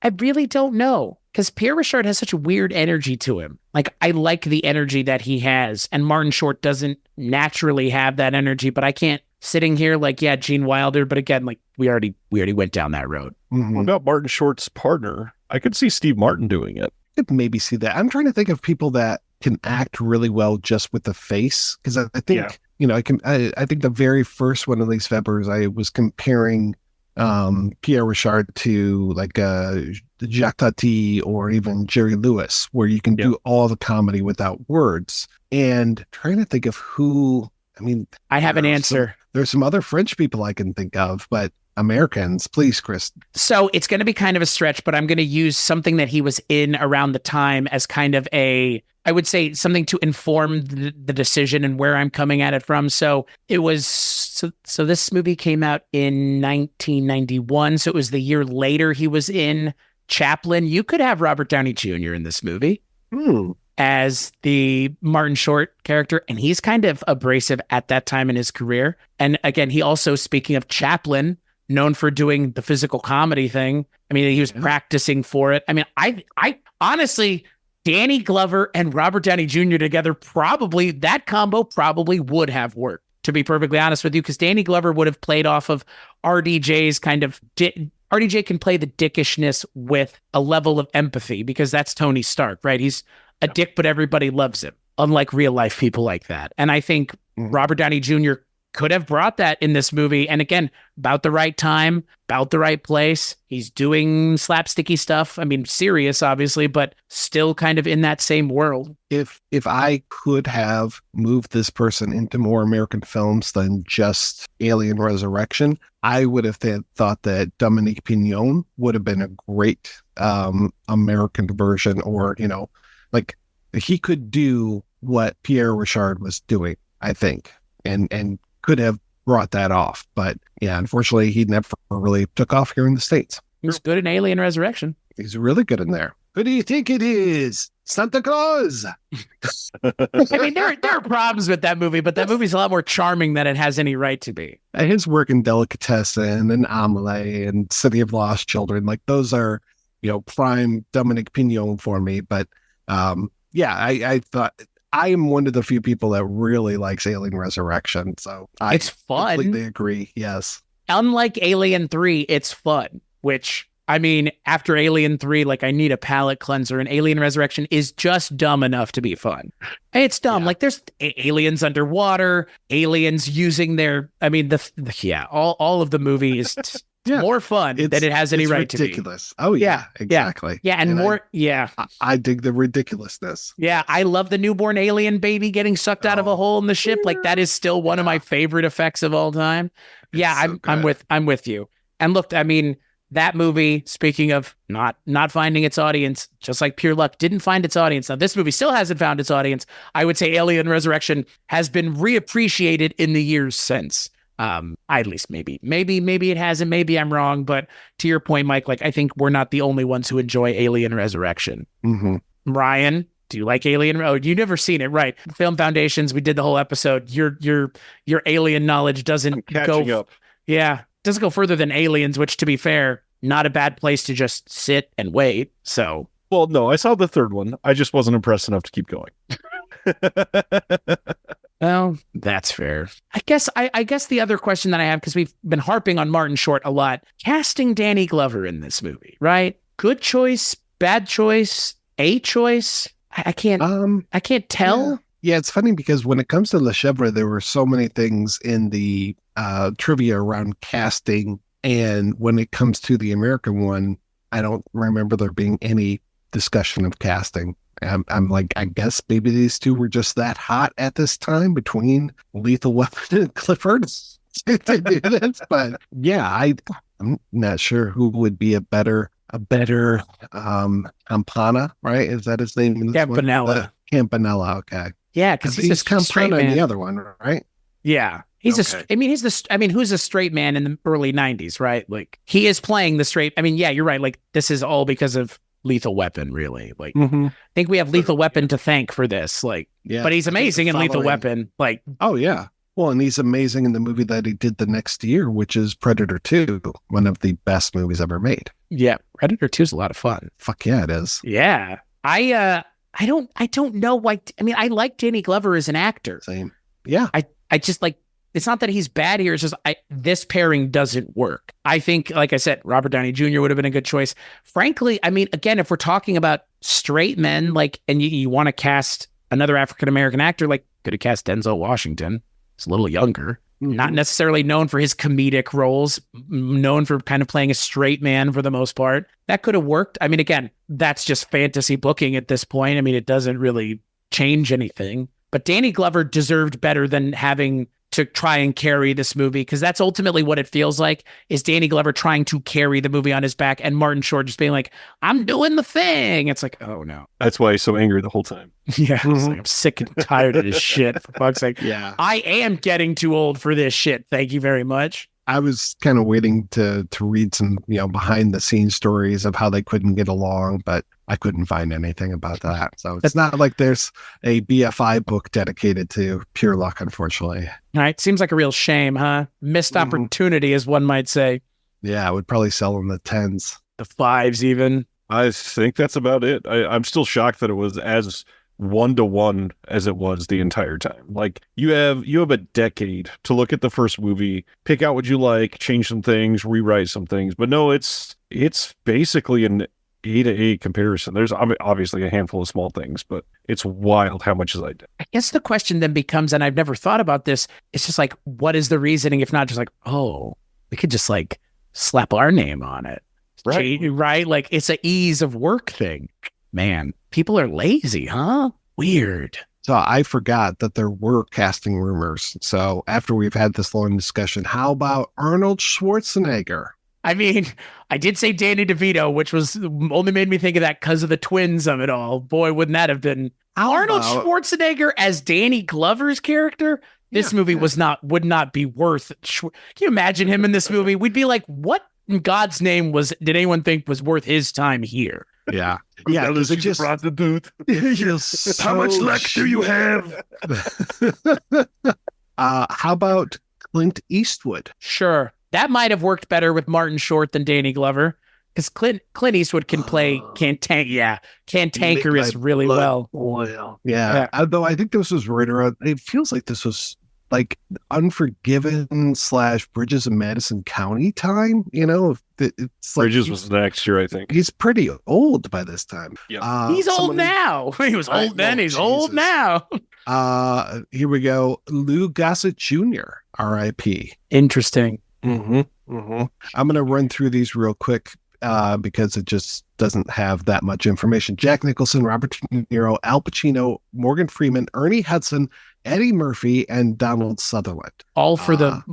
I really don't know, because Pierre Richard has such a weird energy to him. Like, I like the energy that he has, and Martin Short doesn't naturally have that energy, but I can't sitting here like, yeah, Gene Wilder, but again, like we already went down that road. Mm-hmm. What about Martin Short's partner? I could see Steve Martin doing it. I could maybe see that. I'm trying to think of people that can act really well just with the face, because I think I think the very first one of these Webers, I was comparing Pierre Richard to like Jacques Tati or even Jerry Lewis, where you can do all the comedy without words. And trying to think of who. I mean, I have an answer. There's some other French people I can think of, but Americans, please, Chris. So it's going to be kind of a stretch, but I'm going to use something that he was in around the time as kind of I would say something to inform the decision and where I'm coming at it from. So it was, so this movie came out in 1991. So it was the year later he was in Chaplin. You could have Robert Downey Jr. in this movie. As the Martin Short character, and he's kind of abrasive at that time in his career. And again, he also, speaking of Chaplin, known for doing the physical comedy thing. I mean, he was practicing for it. I mean, I honestly, Danny Glover and Robert Downey Jr. together, probably that combo probably would have worked, to be perfectly honest with you, because Danny Glover would have played off of RDJ's kind of RDJ can play the dickishness with a level of empathy, because that's Tony Stark, right? He's a dick, but everybody loves him, unlike real life people like that. And I think Robert Downey Jr. could have brought that in this movie. And again, about the right time, about the right place. He's doing slapsticky stuff. I mean, serious, obviously, but still kind of in that same world. If I could have moved this person into more American films than just Alien Resurrection, I would have thought that Dominique Pignon would have been a great American version, or, like he could do what Pierre Richard was doing, I think, and could have brought that off. But yeah, unfortunately, he never really took off here in the States. He's good in Alien Resurrection. He's really good in there. Who do you think it is? Santa Claus. I mean, there are problems with that movie, but that movie's a lot more charming than it has any right to be. His work in Delicatessen and Amelie and City of Lost Children, like those are, prime Dominique Pignon for me. But I thought I am one of the few people that really likes Alien Resurrection. So it's fun. Completely agree. Yes. Unlike Alien 3, it's fun, which, I mean, after Alien 3, like, I need a palate cleanser, and Alien Resurrection is just dumb enough to be fun. It's dumb. Like, there's aliens underwater, aliens using their, I mean, all of the movie is more fun than it has any right to be. Ridiculous. Oh, yeah, exactly. Yeah, and more, I dig the ridiculousness. Yeah, I love the newborn alien baby getting sucked out of a hole in the ship. Like, that is still one of my favorite effects of all time. I'm with you. And look, I mean, that movie, speaking of not finding its audience, just like Pure Luck didn't find its audience. Now, this movie still hasn't found its audience. I would say Alien Resurrection has been reappreciated in the years since. At least maybe it hasn't. Maybe I'm wrong. But to your point, Mike, like, I think we're not the only ones who enjoy Alien Resurrection. Mm-hmm. Ryan, do you like Alien? Oh, you've never seen it, right? Film Foundations. We did the whole episode. Your alien knowledge doesn't go up. Yeah, doesn't go further than Aliens, which, to be fair, not a bad place to just sit and wait. So, well, no, I saw the third one. I just wasn't impressed enough to keep going. Well, that's fair. I guess the other question that I have, because we've been harping on Martin Short a lot, casting Danny Glover in this movie, right? Good choice, bad choice, a choice. I can't tell. Yeah, it's funny because when it comes to Le Chèvre, there were so many things in the trivia around casting, and when it comes to the American one, I don't remember there being any discussion of casting. I'm like, I guess maybe these two were just that hot at this time between Lethal Weapon and Clifford. to do this. But yeah, I'm not sure who would be a better Campana, right? Is that his name in this Campanella. Campanella, okay. Yeah, because he's a straight Campana in man. the other one, right? Yeah. He's Okay. who's a straight man in the early 90s, right? Like, he is playing the straight. I mean, yeah, you're right. Like, this is all because of Lethal Weapon, really. Like, I think we have Lethal Weapon to thank for this. Like, Yeah. but he's amazing in Lethal Following- Weapon. Like, Oh, yeah. Well, and he's amazing in the movie that he did the next year, which is Predator 2, one of the best movies ever made. yeah, Predator 2 is a lot of fun. Fuck yeah, it is. Yeah. I don't know why. I mean, I like Danny Glover as an actor. Same. Yeah. I just like, it's not that he's bad here. It's just this pairing doesn't work. I think, like I said, Robert Downey Jr. would have been a good choice. Frankly, I mean, again, if we're talking about straight men, like, and you want to cast another African-American actor, like, could have cast Denzel Washington. He's a little younger, not necessarily known for his comedic roles, known for kind of playing a straight man for the most part. That could have worked. I mean, again, that's just fantasy booking at this point. I mean, it doesn't really change anything. But Danny Glover deserved better than having to try and carry this movie, because that's ultimately what it feels like, is Danny Glover trying to carry the movie on his back and Martin Short just being like, I'm doing the thing. It's like, oh no. That's why he's so angry the whole time. Yeah. It's like, I'm sick and tired of this shit, for fuck's sake. Yeah. I am getting too old for this shit. Thank you very much. I was kind of waiting to read some, behind the scenes stories of how they couldn't get along, but I couldn't find anything about that. So it's not like there's a BFI book dedicated to Pure Luck, unfortunately. All right. Seems like a real shame, huh? Missed opportunity, as one might say. Yeah, it would probably sell in the 10s. The 5s even. I think that's about it. I'm still shocked that it was as 1-to-1 as it was the entire time. Like, you have a decade to look at the first movie, pick out what you like, change some things, rewrite some things. But no, it's basically an A-to-A comparison. There's obviously a handful of small things, but it's wild how much is identical. I guess the question then becomes, and I've never thought about this, it's just like, what is the reasoning if not just like, oh, we could just like slap our name on it. Right? Like, it's an ease of work thing. Man, people are lazy, huh? Weird. So I forgot that there were casting rumors. So after we've had this long discussion, how about Arnold Schwarzenegger? I mean, I did say Danny DeVito, which was only made me think of that because of the twins of it all. Boy, wouldn't that have been Arnold Schwarzenegger as Danny Glover's character? This movie would not be worth. Can you imagine him in this movie? We'd be like, what in God's name did anyone think was worth his time here? Yeah. Yeah. Because it just prostitute. How much luck do you have? How about Clint Eastwood? Sure. That might have worked better with Martin Short than Danny Glover, because Clint Eastwood can play cantankerous really well. Oil. Yeah. Although I think this was right around, it feels like this was like Unforgiven / Bridges of Madison County time, it's like Bridges was next year, I think. he's pretty old by this time. Yeah. He's old now. He was old then. He's old now. Here we go. Lou Gossett Jr. R.I.P. Interesting. I'm gonna run through these real quick because it just doesn't have that much information. Jack Nicholson, Robert De Niro, Al Pacino, Morgan Freeman, Ernie Hudson, Eddie Murphy, and Donald Sutherland. All for the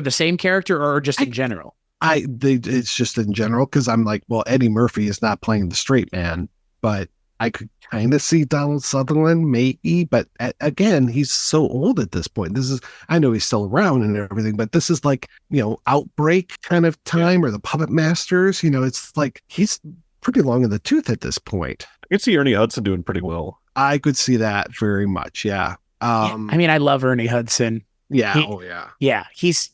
same character, or just in general? It's just in general, because I'm like, well, Eddie Murphy is not playing the straight man, but I could kind of see Donald Sutherland maybe, but again, he's so old at this point. I know he's still around and everything, but this is like, Outbreak kind of time, or the Puppet Masters, it's like he's pretty long in the tooth at this point. I could see Ernie Hudson doing pretty well. I could see that very much. Yeah. I mean, I love Ernie Hudson. Yeah. Yeah. He's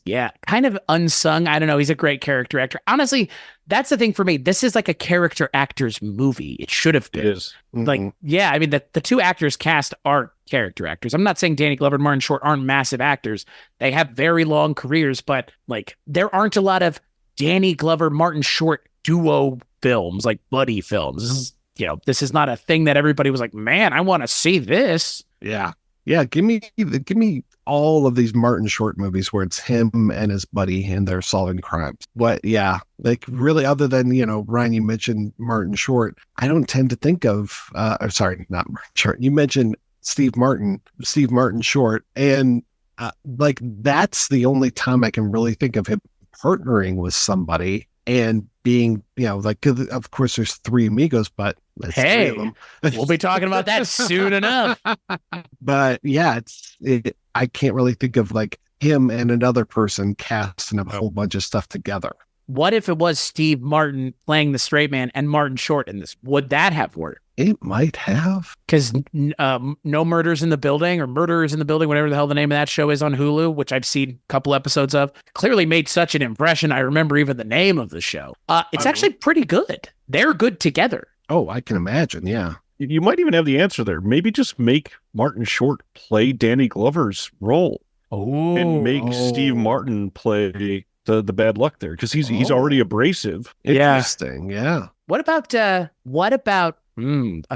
kind of unsung. I don't know. He's a great character actor. Honestly, that's the thing for me. This is like a character actor's movie. It should have been. It is. Like, yeah, I mean, the two actors cast are character actors. I'm not saying Danny Glover and Martin Short aren't massive actors. They have very long careers, but like, there aren't a lot of Danny Glover, Martin Short duo films, like buddy films. This is not a thing that everybody was like, man, I want to see this. Yeah. Yeah, give me all of these Martin Short movies where it's him and his buddy and they're solving crimes. Like really, other than, Ryan, you mentioned Martin Short, I don't tend to think of, sorry, not Martin Short. You mentioned Steve Martin Short, and like that's the only time I can really think of him partnering with somebody and being, like, of course there's three amigos, but that's three of them. We'll be talking about that soon enough. But yeah, I can't really think of like him and another person casting a whole bunch of stuff together. What if it was Steve Martin playing the straight man and Martin Short in this? Would that have worked? It might have. Because No Murders in the Building or Murderers in the Building, whatever the hell the name of that show is on Hulu, which I've seen a couple episodes of, clearly made such an impression. I remember even the name of the show. It's actually pretty good. They're good together. Oh, I can imagine. Yeah. You might even have the answer there. Maybe just make Martin Short play Danny Glover's role. Oh. And make Steve Martin play the bad luck there, because he's already abrasive. Interesting. Yeah. What about a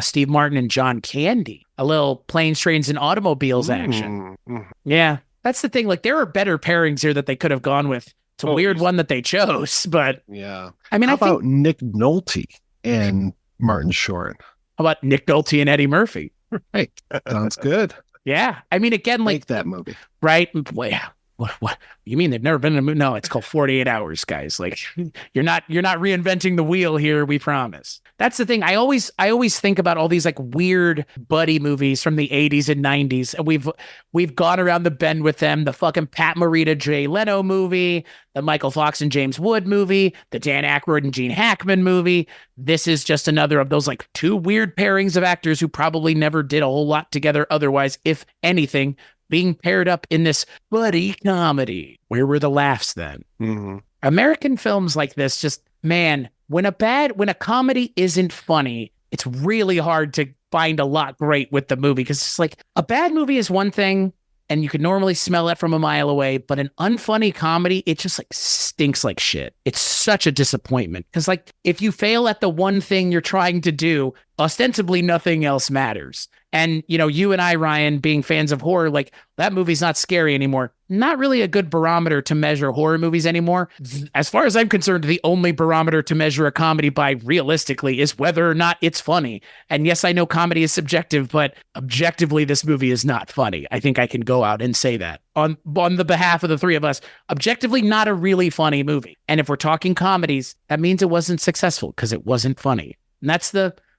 Steve Martin and John Candy? A little planes, trains, and automobiles action. Yeah. That's the thing. Like, there are better pairings here that they could have gone with. It's a weird one that they chose, but yeah. I mean, how about Nick Nolte and Martin Short? How about Nick Nolte and Eddie Murphy? Right. Sounds good. Yeah. I mean, again, like make that movie. Right. Well, yeah. What you mean they've never been in a movie? No, it's called 48 Hours, guys. Like, you're not reinventing the wheel here, we promise. That's the thing. I always think about all these like weird buddy movies from the 80s and 90s, and we've gone around the bend with them. The fucking Pat Morita, Jay Leno movie, the Michael Fox and James Wood movie, the Dan Aykroyd and Gene Hackman movie. This is just another of those like two weird pairings of actors who probably never did a whole lot together otherwise, if anything, being paired up in this buddy comedy. Where were the laughs then? Mm-hmm. American films like this, just, man, when a comedy isn't funny, it's really hard to find a lot great with the movie, because it's like a bad movie is one thing and you could normally smell it from a mile away, but an unfunny comedy, it just like stinks like shit. It's such a disappointment, because like if you fail at the one thing you're trying to do, ostensibly nothing else matters. And, you and I, Ryan, being fans of horror, like, that movie's not scary anymore. Not really a good barometer to measure horror movies anymore. As far as I'm concerned, the only barometer to measure a comedy by realistically is whether or not it's funny. And yes, I know comedy is subjective, but objectively, this movie is not funny. I think I can go out and say that on the behalf of the three of us. Objectively, not a really funny movie. And if we're talking comedies, that means it wasn't successful because it wasn't funny. And that's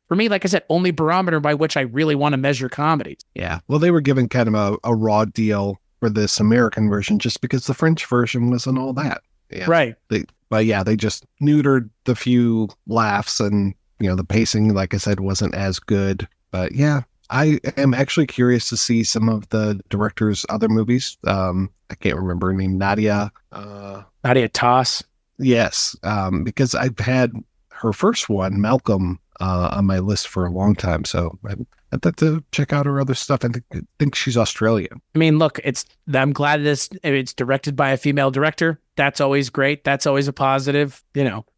for me, like I said, only barometer by which I really want to measure comedies. Yeah. Well, they were given kind of a raw deal for this American version just because the French version wasn't all that. Yeah. Right. They just neutered the few laughs, and, the pacing, like I said, wasn't as good. But yeah, I am actually curious to see some of the director's other movies. I can't remember her name. Nadia Toss. Yes. Because I've had her first one, Malcolm, on my list for a long time. So I'd like to check out her other stuff. I think she's Australian. I mean, look, I'm glad it's directed by a female director. That's always great. That's always a positive,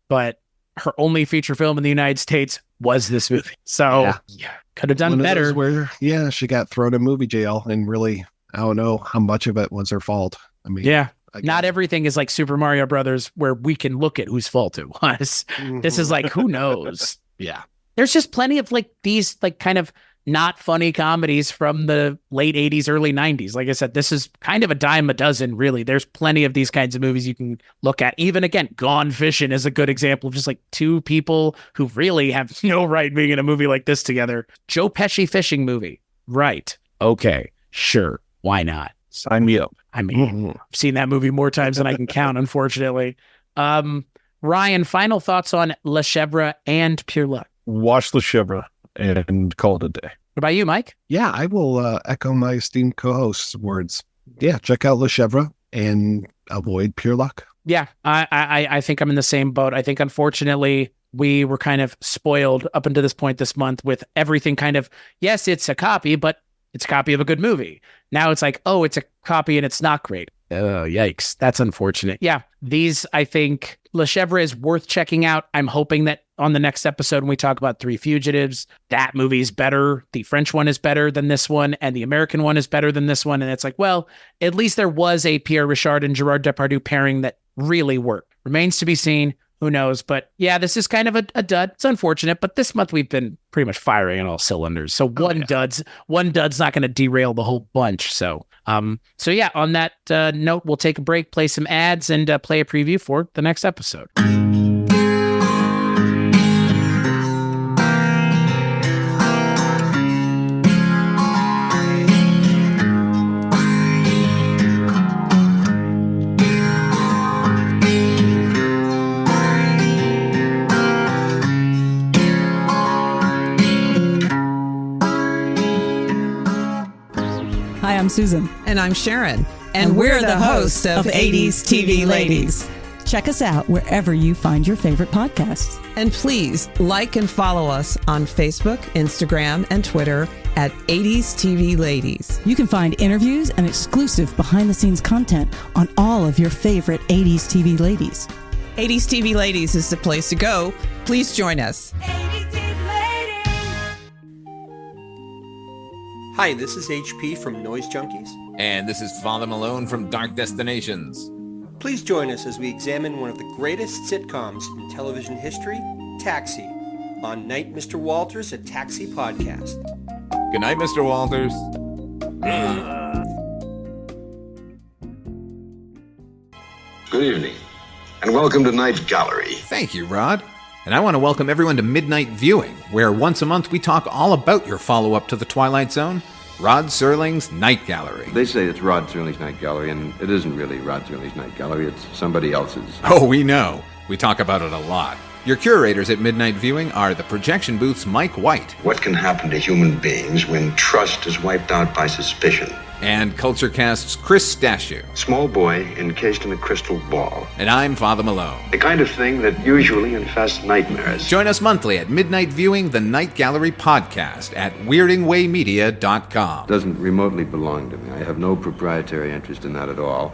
but her only feature film in the United States was this movie. So yeah, could have done better. Where, she got thrown in movie jail, and really, I don't know how much of it was her fault. I mean, yeah. Not everything is like Super Mario Brothers where we can look at whose fault it was. Mm-hmm. This is like, who knows? Yeah. There's just plenty of like these like kind of not funny comedies from the late 80s, early 90s. Like I said, this is kind of a dime a dozen, really. There's plenty of these kinds of movies you can look at. Even again, Gone Fishing is a good example of just like two people who really have no right being in a movie like this together. Joe Pesci fishing movie. Right. Okay. Sure. Why not? Sign me up. I mean, I've seen that movie more times than I can count, unfortunately. Ryan, final thoughts on Le Chèvre and Pure Luck. Watch Le Chèvre and call it a day. What about you, Mike? Yeah, I will echo my esteemed co-host's words. Yeah, check out Le Chèvre and avoid Pure Luck. Yeah, I think I'm in the same boat. I think, unfortunately, we were kind of spoiled up until this point this month with everything kind of, yes, it's a copy, but it's a copy of a good movie. Now it's like, oh, it's a copy and it's not great. Oh, yikes. That's unfortunate. Yeah, these, I think, Le Chèvre is worth checking out. I'm hoping that on the next episode, when we talk about Three Fugitives, that movie is better. The French one is better than this one, and the American one is better than this one. And it's like, well, at least there was a Pierre Richard and Gerard Depardieu pairing that really worked. Remains to be seen. Who knows? But yeah, this is kind of a dud. It's unfortunate, but this month we've been pretty much firing on all cylinders. So one dud's not going to derail the whole bunch. So So yeah, on that note, we'll take a break, play some ads, and play a preview for the next episode. Hi, I'm Susan. And I'm Sharon. And we're the hosts of 80s TV Ladies. Check us out wherever you find your favorite podcasts. And please like and follow us on Facebook, Instagram, and Twitter at 80s TV Ladies. You can find interviews and exclusive behind-the-scenes content on all of your favorite 80s TV ladies. 80s TV Ladies is the place to go. Please join us. Hi, this is HP from Noise Junkies. And this is Father Malone from Dark Destinations. Please join us as we examine one of the greatest sitcoms in television history, Taxi, on Night Mr. Walters, a Taxi podcast. Good night, Mr. Walters. Good evening, and welcome to Night Gallery. Thank you, Rod. And I want to welcome everyone to Midnight Viewing, where once a month we talk all about your follow-up to The Twilight Zone, Rod Serling's Night Gallery. They say it's Rod Serling's Night Gallery, and it isn't really Rod Serling's Night Gallery, it's somebody else's. Oh, we know. We talk about it a lot. Your curators at Midnight Viewing are the projection booth's Mike White. What can happen to human beings when trust is wiped out by suspicion? And CultureCast's Chris Stashew. Small boy encased in a crystal ball. And I'm Father Malone. The kind of thing that usually infests nightmares. Join us monthly at Midnight Viewing, the Night Gallery podcast at weirdingwaymedia.com. Doesn't remotely belong to me. I have no proprietary interest in that at all.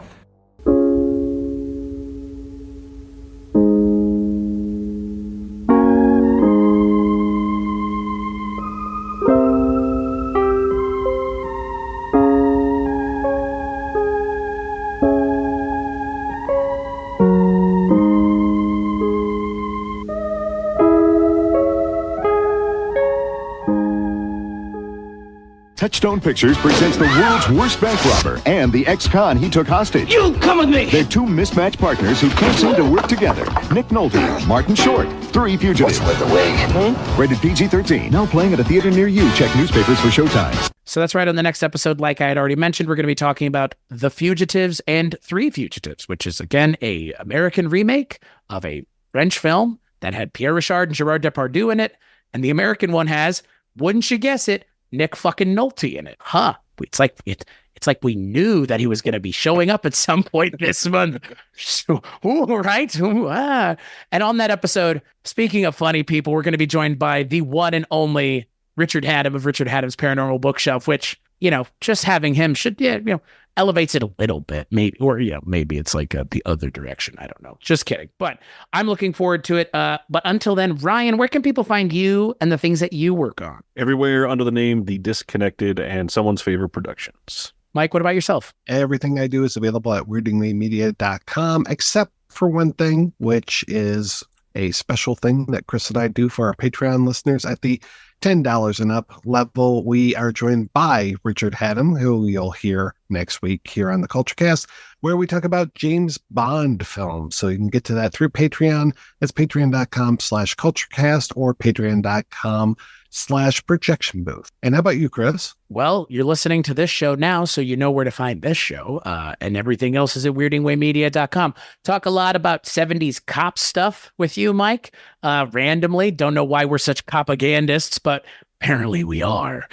Touchstone Pictures presents the world's worst bank robber and the ex-con he took hostage. You come with me! They're two mismatched partners who can't seem to work together. Nick Nolte, Martin Short, Three Fugitives. What's with the wig? Rated PG-13. Now playing at a theater near you. Check newspapers for showtimes. So that's right. On the next episode, like I had already mentioned, we're going to be talking about The Fugitives and Three Fugitives, which is, again, a American remake of a French film that had Pierre Richard and Gerard Depardieu in it. And the American one has, wouldn't you guess it, Nick fucking Nolte in it. Huh. It's like we knew that he was going to be showing up at some point this month. So, right? And on that episode, speaking of funny people, we're going to be joined by the one and only Richard Haddam of Richard Haddam's Paranormal Bookshelf, which, just having him should, elevates it a little bit, maybe, or maybe it's like the other direction. I don't know. Just kidding. But I'm looking forward to it. But until then, Ryan, where can people find you and the things that you work on? Everywhere under the name The Disconnected and Someone's Favorite Productions. Mike, what about yourself? Everything I do is available at weirdingwaymedia.com, except for one thing, which is a special thing that Chris and I do for our Patreon listeners at the $10 and up level. We are joined by Richard Haddam, who you'll hear next week here on the CultureCast, where we talk about James Bond films. So you can get to that through Patreon. That's patreon.com/culturecast or patreon.com/projection booth. And how about you, Chris? Well, you're listening to this show now, so you know where to find this show. And everything else is at weirdingwaymedia.com. Talk a lot about 70s cop stuff with you, Mike. Randomly. Don't know why we're such propagandists, but apparently we are.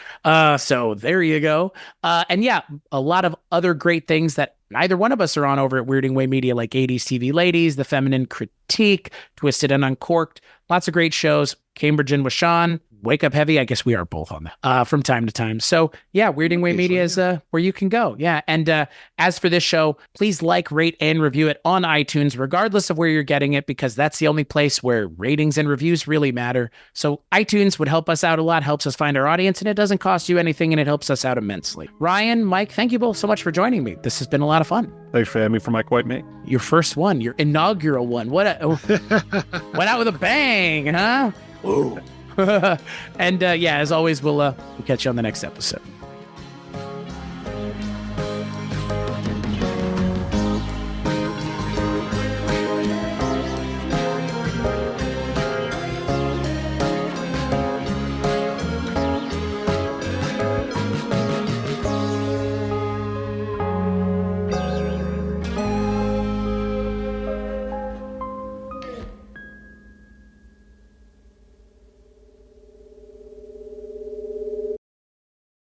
So there you go. And yeah, a lot of other great things that neither one of us are on over at Weirding Way Media, like 80s TV Ladies, The Feminine Critique, Twisted and Uncorked. Lots of great shows. Cambridge and Washawn, Wake Up Heavy. I guess we are both on that from time to time. So yeah, Weirding Way Media is where you can go. Yeah. And as for this show, please like, rate, and review it on iTunes, regardless of where you're getting it, because that's the only place where ratings and reviews really matter. So iTunes would help us out a lot, helps us find our audience, and it doesn't cost you anything, and it helps us out immensely. Ryan, Mike, thank you both so much for joining me. This has been a lot of fun. Thanks for having me for Mike White, mate. Your first one, your inaugural one. Went out with a bang, huh? Ooh. And yeah, as always, we'll catch you on the next episode.